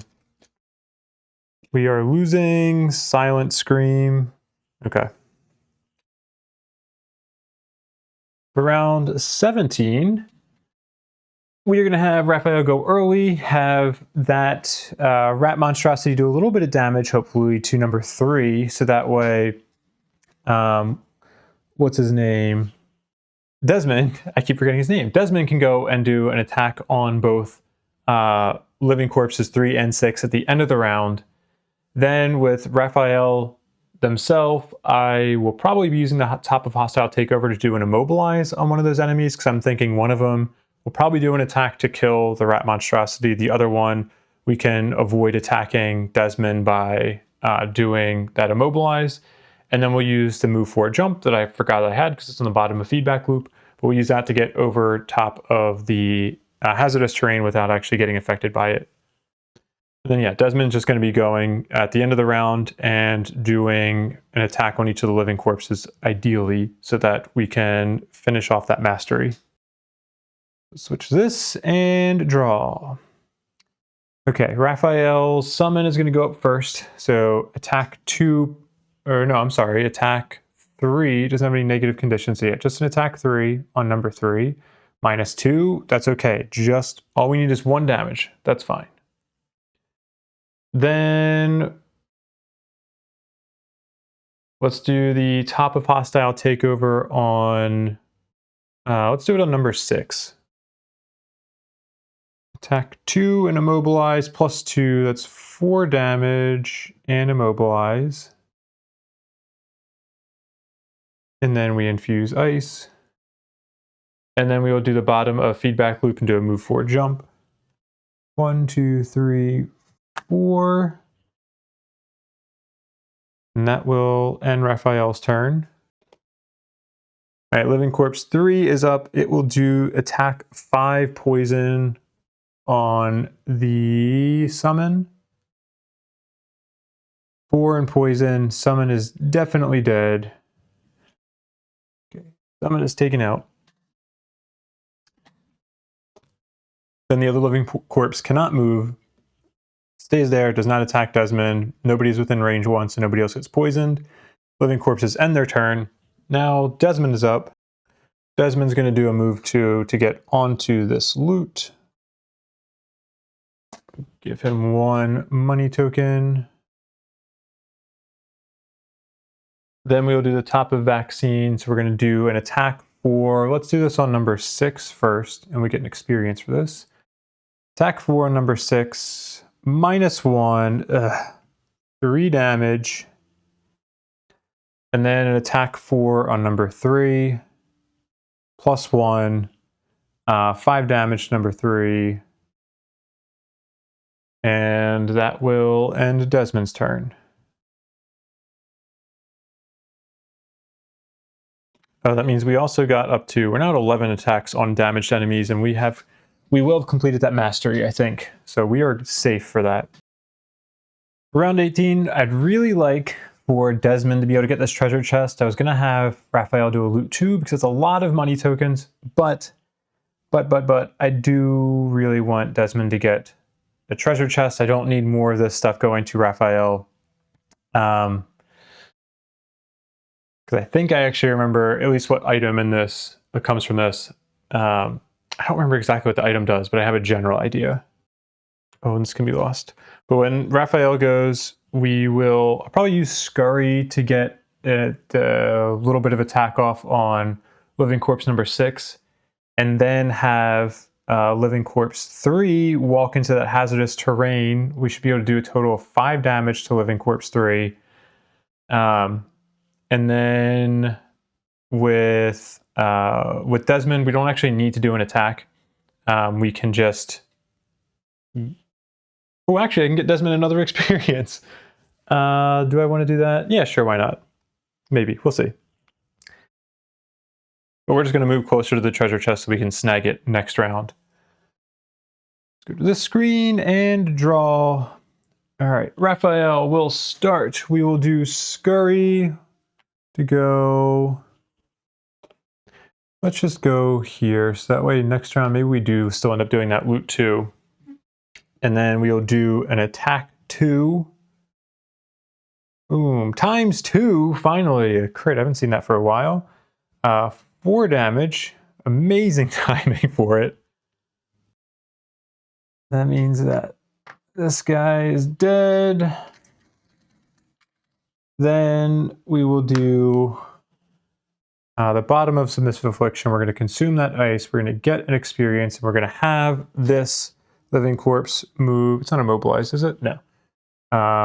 We are losing Silent Scream. Okay. For round 17, we are going to have Raphael go early, have that rat monstrosity do a little bit of damage, hopefully, to number 3. So that way, what's his name? Desmond, I keep forgetting his name. Desmond can go and do an attack on both Living Corpses 3 and 6 at the end of the round. Then with Raphael themselves, I will probably be using the top of Hostile Takeover to do an Immobilize on one of those enemies, because I'm thinking one of them will probably do an attack to kill the rat monstrosity. The other one, we can avoid attacking Desmond by doing that Immobilize. And then we'll use the move forward jump that I forgot I had because it's on the bottom of feedback loop. But we'll use that to get over top of the hazardous terrain without actually getting affected by it. And then yeah, Desmond's just going to be going at the end of the round and doing an attack on each of the living corpses, ideally, so that we can finish off that mastery. Switch this and draw. Okay, Raphael's summon is going to go up first. So attack 3 doesn't have any negative conditions yet. Just an attack 3 on number 3. -2, that's okay. Just all we need is 1 damage. That's fine. Then let's do the top of Hostile Takeover on, let's do it on number 6. Attack 2 and Immobilize +2, that's 4 damage and Immobilize. And then we infuse ice. And then we will do the bottom of feedback loop and do a move forward jump. 1, 2, 3, 4. And that will end Raphael's turn. All right, Living Corpse 3 is up. It will do attack 5 poison on the summon. 4 and poison. Summon is definitely dead. Okay, summon is taken out. Then the other living corpse cannot move. Stays there, does not attack Desmond. Nobody's within range once, and nobody else gets poisoned. Living corpses end their turn. Now Desmond is up. Desmond's going to do a move to get onto this loot. Give him 1 money token. Then we'll do the top of vaccine. So we're going to do an attack for, let's do this on number 6 first, and we get an experience for this. Attack 4 on number 6, -1, 3 damage. And then an attack 4 on number 3, +1, 5 damage to number 3. And that will end Desmond's turn. Oh, that means we also got up to, we're now at 11 attacks on damaged enemies, and we have we will have completed that mastery, I think. So we are safe for that. Round 18, I'd really like for Desmond to be able to get this treasure chest. I was going to have Raphael do a loot too, because it's a lot of money tokens, but I do really want Desmond to get the treasure chest. I don't need more of this stuff going to Raphael. Because I think I actually remember at least what item in this that comes from this. I don't remember exactly what the item does, but I have a general idea. Oh, and this can be lost. But when Raphael goes, I'll probably use Scurry to get a little bit of attack off on Living Corpse number 6, and then have Living Corpse 3 walk into that hazardous terrain. We should be able to do a total of 5 damage to Living Corpse 3. And then with Desmond, we don't actually need to do an attack. We can just... Oh, actually, I can get Desmond another experience. Do I want to do that? Yeah, sure, why not? Maybe, we'll see. But we're just going to move closer to the treasure chest so we can snag it next round. Let's go to this screen and draw. All right, Raphael will start. We will do Scurry to go. Let's just go here. So that way next round, maybe we do still end up doing that loot 2. And then we'll do an attack 2. Boom, times 2, finally, a crit. I haven't seen that for a while. 4 damage, amazing timing for it. That means that this guy is dead. Then we will do the bottom of Submissive Affliction. We're going to consume that ice. We're going to get an experience, and we're going to have this Living Corpse move. It's not immobilized, is it? No.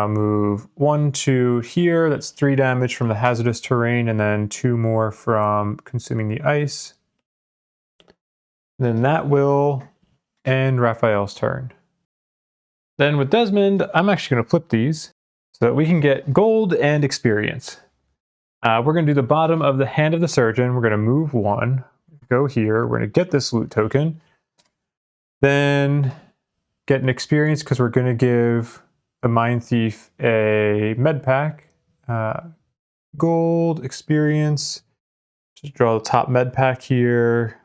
Move 1, 2 here. That's 3 damage from the hazardous terrain, and then 2 more from consuming the ice. Then that will end Raphael's turn. Then with Desmond, I'm actually going to flip these so that we can get gold and experience. We're going to do the bottom of the Hand of the Surgeon. We're going to move 1, go here. We're going to get this loot token. Then get an experience because we're going to give the Mindthief a med pack. Gold, experience. Just draw the top med pack here.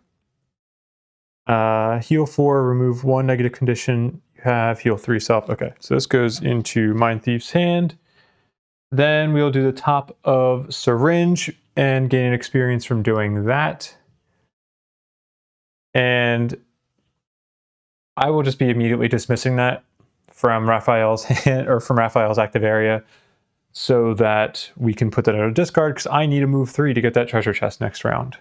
Heal 4, remove 1 negative condition you have, heal 3 self. Okay, so this goes into Mindthief's hand. Then we'll do the top of Syringe and gain an experience from doing that. And I will just be immediately dismissing that from Raphael's hand, or from Raphael's active area, so that we can put that in a discard, because I need to move 3 to get that treasure chest next round.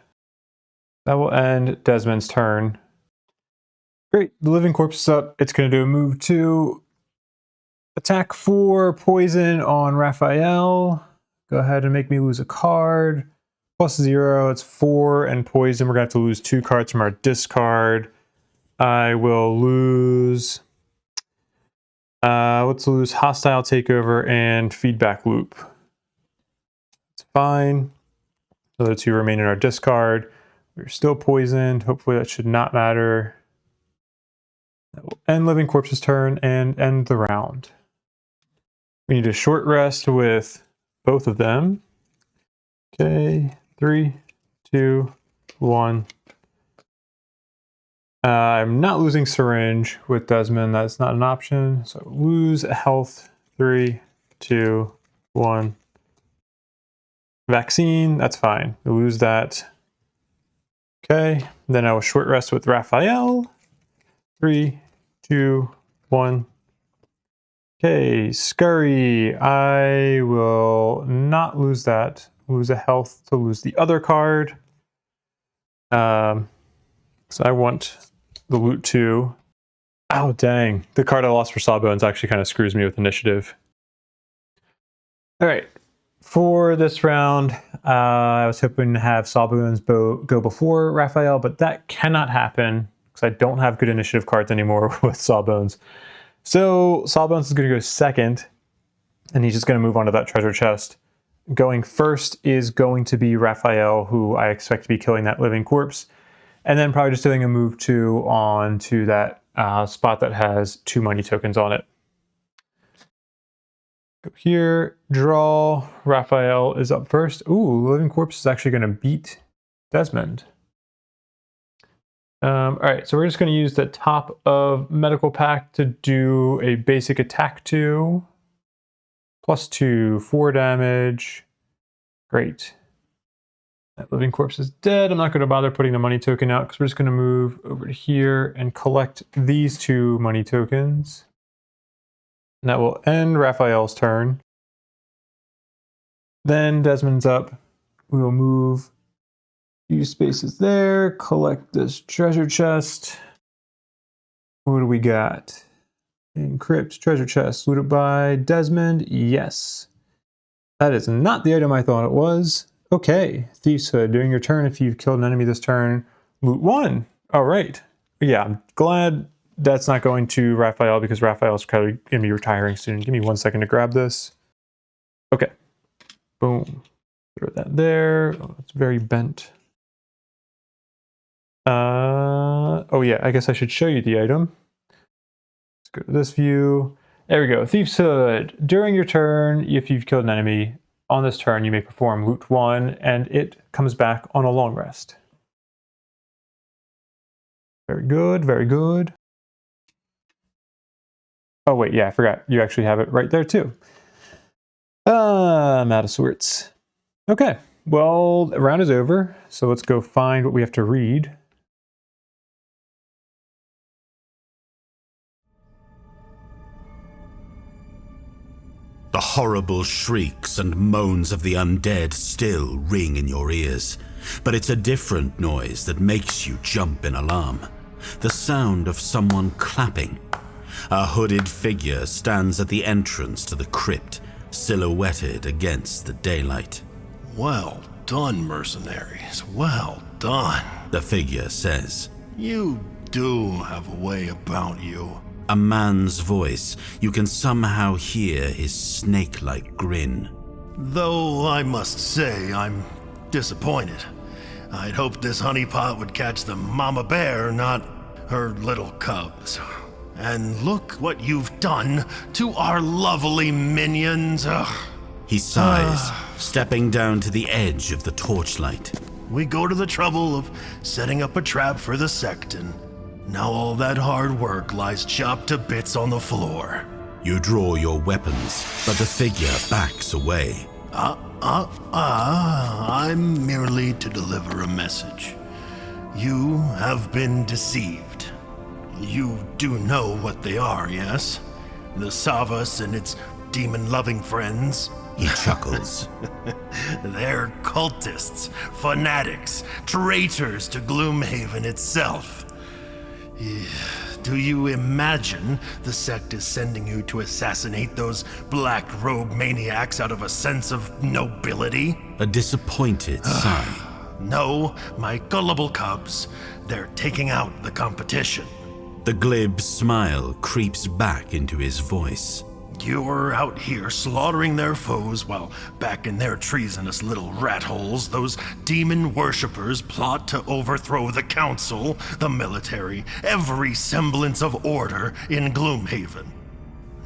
That will end Desmond's turn. Great, the Living Corpse is up. It's going to do a move 2. Attack 4, poison on Raphael. Go ahead and make me lose a card. Plus 0, it's 4, and poison. We're going to have to lose 2 cards from our discard. I will lose... let's lose Hostile Takeover and Feedback Loop. It's fine. The other 2 remain in our discard. We're still poisoned. Hopefully that should not matter. That will end Living Corpse's turn and end the round. We need a short rest with both of them. Okay, 3, 2, 1. I'm not losing Syringe with Desmond. That's not an option. So lose a health. 3, 2, 1. Vaccine, that's fine. We lose that. Okay, then I will short rest with Raphael. 3, 2, 1. Okay, Scurry. I will not lose that. Lose a health to lose the other card. So I want the loot 2. Oh, dang. The card I lost for Sawbones actually kind of screws me with initiative. All right. For this round, I was hoping to have Sawbones go before Raphael, but that cannot happen because I don't have good initiative cards anymore with Sawbones. So Sawbones is going to go second, and he's just going to move on to that treasure chest. Going first is going to be Raphael, who I expect to be killing that Living Corpse. and then probably just doing a move 2 on to that spot that has 2 money tokens on it. Go here, draw. Raphael is up first. Ooh, Living Corpse is actually going to beat Desmond. All right, so we're just going to use the top of Medical Pack to do a basic attack 2. +2, 4 damage. Great. That Living Corpse is dead. I'm not going to bother putting the money token out because we're just going to move over to here and collect these 2 money tokens. And that will end Raphael's turn. Then Desmond's up. We will move a few spaces there, collect this treasure chest. What do we got? In Crypt, treasure chest, looted by Desmond. Yes. That is not the item I thought it was. Okay, Thief's Hood. During your turn, if you've killed an enemy this turn, loot 1. All right. Yeah, I'm glad that's not going to Raphael because Raphael's probably going to be retiring soon. Give me 1 second to grab this. Okay. Boom. Throw that there. Oh, it's very bent. Oh yeah, I guess I should show you the item. Let's go to this view. There we go. Thief's Hood. During your turn, if you've killed an enemy, on this turn you may perform loot 1, and it comes back on a long rest. Very good, very good. Oh wait, yeah, I forgot. You actually have it right there too. I'm out of sorts. Okay, well, the round is over, so let's go find what we have to read. The horrible shrieks and moans of the undead still ring in your ears, but it's a different noise that makes you jump in alarm. The sound of someone clapping. A hooded figure stands at the entrance to the crypt, silhouetted against the daylight. Well done, mercenaries. Well done. The figure says. You do have a way about you. A man's voice. You can somehow hear his snake-like grin. Though I must say I'm disappointed. I'd hoped this honeypot would catch the mama bear, not her little cubs. And look what you've done to our lovely minions. He sighs, stepping down to the edge of the torchlight. We go to the trouble of setting up a trap for the sect, and now all that hard work lies chopped to bits on the floor. You draw your weapons, but the figure backs away. I'm merely to deliver a message. You have been deceived. You do know what they are, yes? The Savas and its demon-loving friends? He chuckles. They're cultists, fanatics, traitors to Gloomhaven itself. Do you imagine the sect is sending you to assassinate those black robe maniacs out of a sense of nobility? A disappointed sigh. No, my gullible cubs. They're taking out the competition. The glib smile creeps back into his voice. You're out here slaughtering their foes while back in their treasonous little rat holes, those demon worshippers plot to overthrow the council, the military, every semblance of order in Gloomhaven.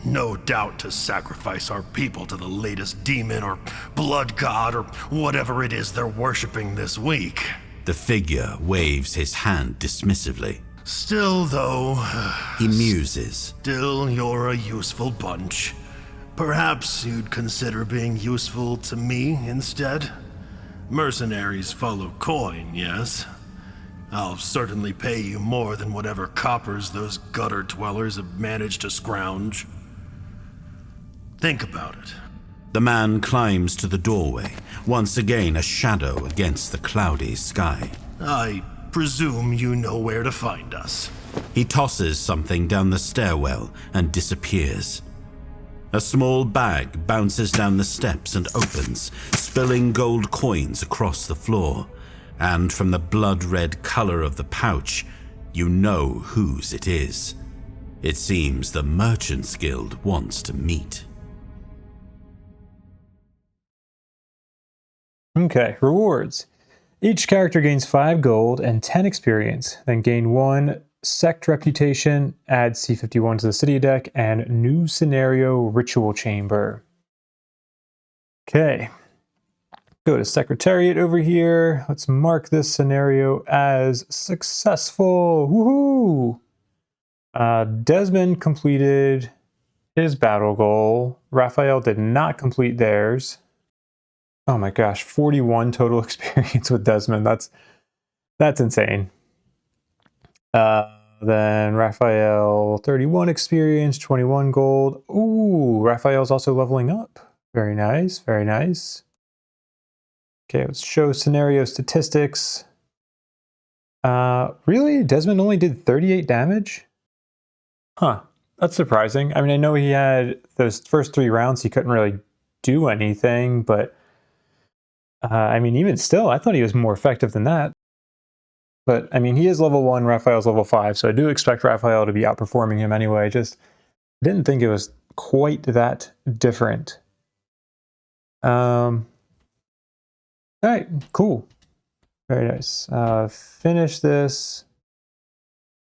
No doubt to sacrifice our people to the latest demon or blood god or whatever it is they're worshipping this week. The figure waves his hand dismissively. Still, though, he muses. Still, you're a useful bunch. Perhaps you'd consider being useful to me instead? Mercenaries follow coin, yes? I'll certainly pay you more than whatever coppers those gutter dwellers have managed to scrounge. Think about it. The man climbs to the doorway, once again a shadow against the cloudy sky. I presume you know where to find us. He tosses something down the stairwell and disappears. A small bag bounces down the steps and opens, spilling gold coins across the floor. And from the blood-red color of the pouch, you know whose it is. It seems the Merchants Guild wants to meet. Okay, rewards. Each character gains 5 gold and 10 experience, then gain 1 sect reputation, add C51 to the city deck, and new scenario ritual chamber. Okay. Go to Secretariat over here. Let's mark this scenario as successful. Woohoo! Desmond completed his battle goal. Raphael did not complete theirs. Oh my gosh, 41 total experience with Desmond. That's insane. Then Raphael, 31 experience, 21 gold. Ooh, Raphael's also leveling up. Very nice, very nice. Okay, let's show scenario statistics. Really? Desmond only did 38 damage? Huh, that's surprising. I mean, I know he had those first 3 rounds, he couldn't really do anything, but I mean, even still, I thought he was more effective than that. But I mean, he is level 1, Raphael's level 5, so I do expect Raphael to be outperforming him anyway. Just didn't think it was quite that different. All right, cool. Very nice. Finish this.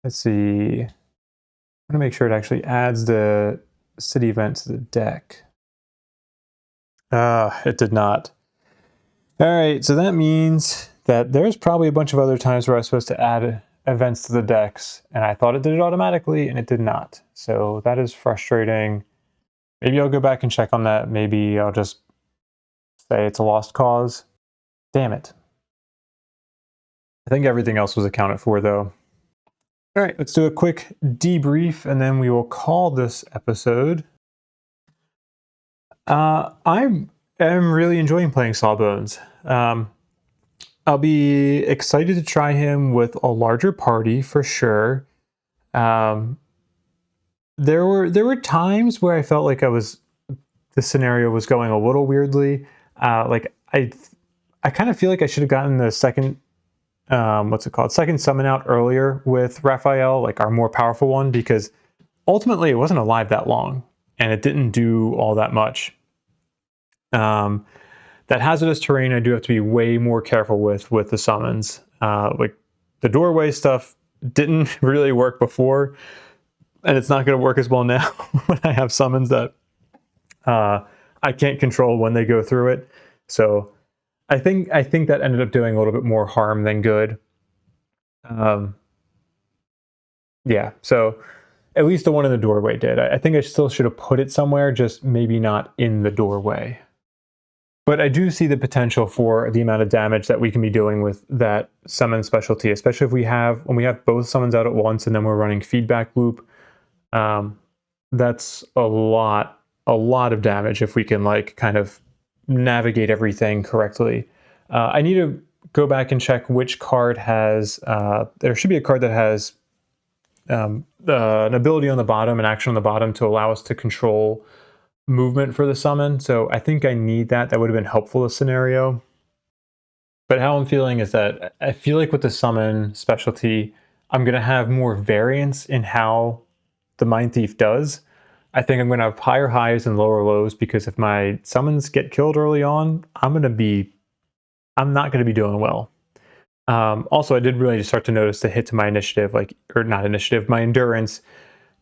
Let's see. I'm gonna make sure it actually adds the city event to the deck. It did not. All right, so that means that there's probably a bunch of other times where I was supposed to add events to the decks, and I thought it did it automatically, and it did not. So that is frustrating. Maybe I'll go back and check on that. Maybe I'll just say it's a lost cause. Damn it. I think everything else was accounted for, though. All right, let's do a quick debrief, and then we will call this episode. I am really enjoying playing Sawbones. I'll be excited to try him with a larger party for sure. There were times where I felt like the scenario was going a little weirdly. Like I kind of feel like I should have gotten the second second summon out earlier with Raphael, like our more powerful one, because ultimately it wasn't alive that long and it didn't do all that much. That hazardous terrain I do have to be way more careful with the summons. Like the doorway stuff didn't really work before, and it's not going to work as well now when I have summons that I can't control when they go through it. So I think that ended up doing a little bit more harm than good. Yeah, so at least the one in the doorway did. I think I still should have put it somewhere, just maybe not in the doorway. But I do see the potential for the amount of damage that we can be doing with that summon specialty, especially if when we have both summons out at once and then we're running feedback loop. That's a lot of damage if we can like kind of navigate everything correctly. I need to go back and check which card has, there should be a card that has an ability on the bottom, an action on the bottom to allow us to control movement for the summon. So I think I need that. That would have been helpful this scenario. But how I'm feeling is that I feel like with the summon specialty, I'm going to have more variance in how the Mindthief does. I think I'm going to have higher highs and lower lows, because if my summons get killed early on, I'm not going to be doing well. Also, I did really start to notice the hit to my initiative, my endurance,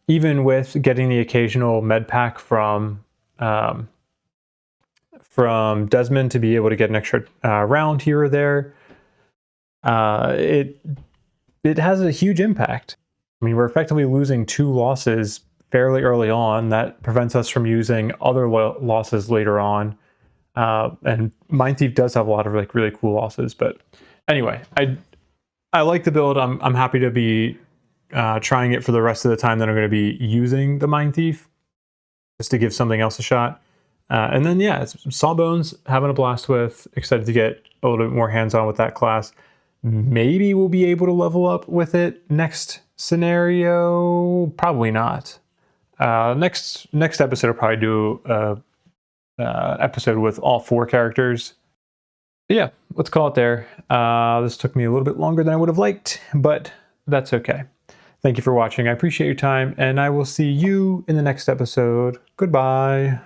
even with getting the occasional med pack from Desmond to be able to get an extra round here or there. It has a huge impact. I mean, we're effectively losing 2 losses fairly early on. That prevents us from using other losses later on. And Mindthief does have a lot of like really cool losses. But anyway, I like the build. I'm happy to be trying it for the rest of the time that I'm going to be using the Mindthief, just to give something else a shot. And then, yeah, it's Sawbones, having a blast with. Excited to get a little bit more hands-on with that class. Maybe we'll be able to level up with it next scenario. Probably not. Next episode, I'll probably do an episode with all 4 characters. But yeah, let's call it there. This took me a little bit longer than I would have liked, but that's okay. Thank you for watching. I appreciate your time, and I will see you in the next episode. Goodbye.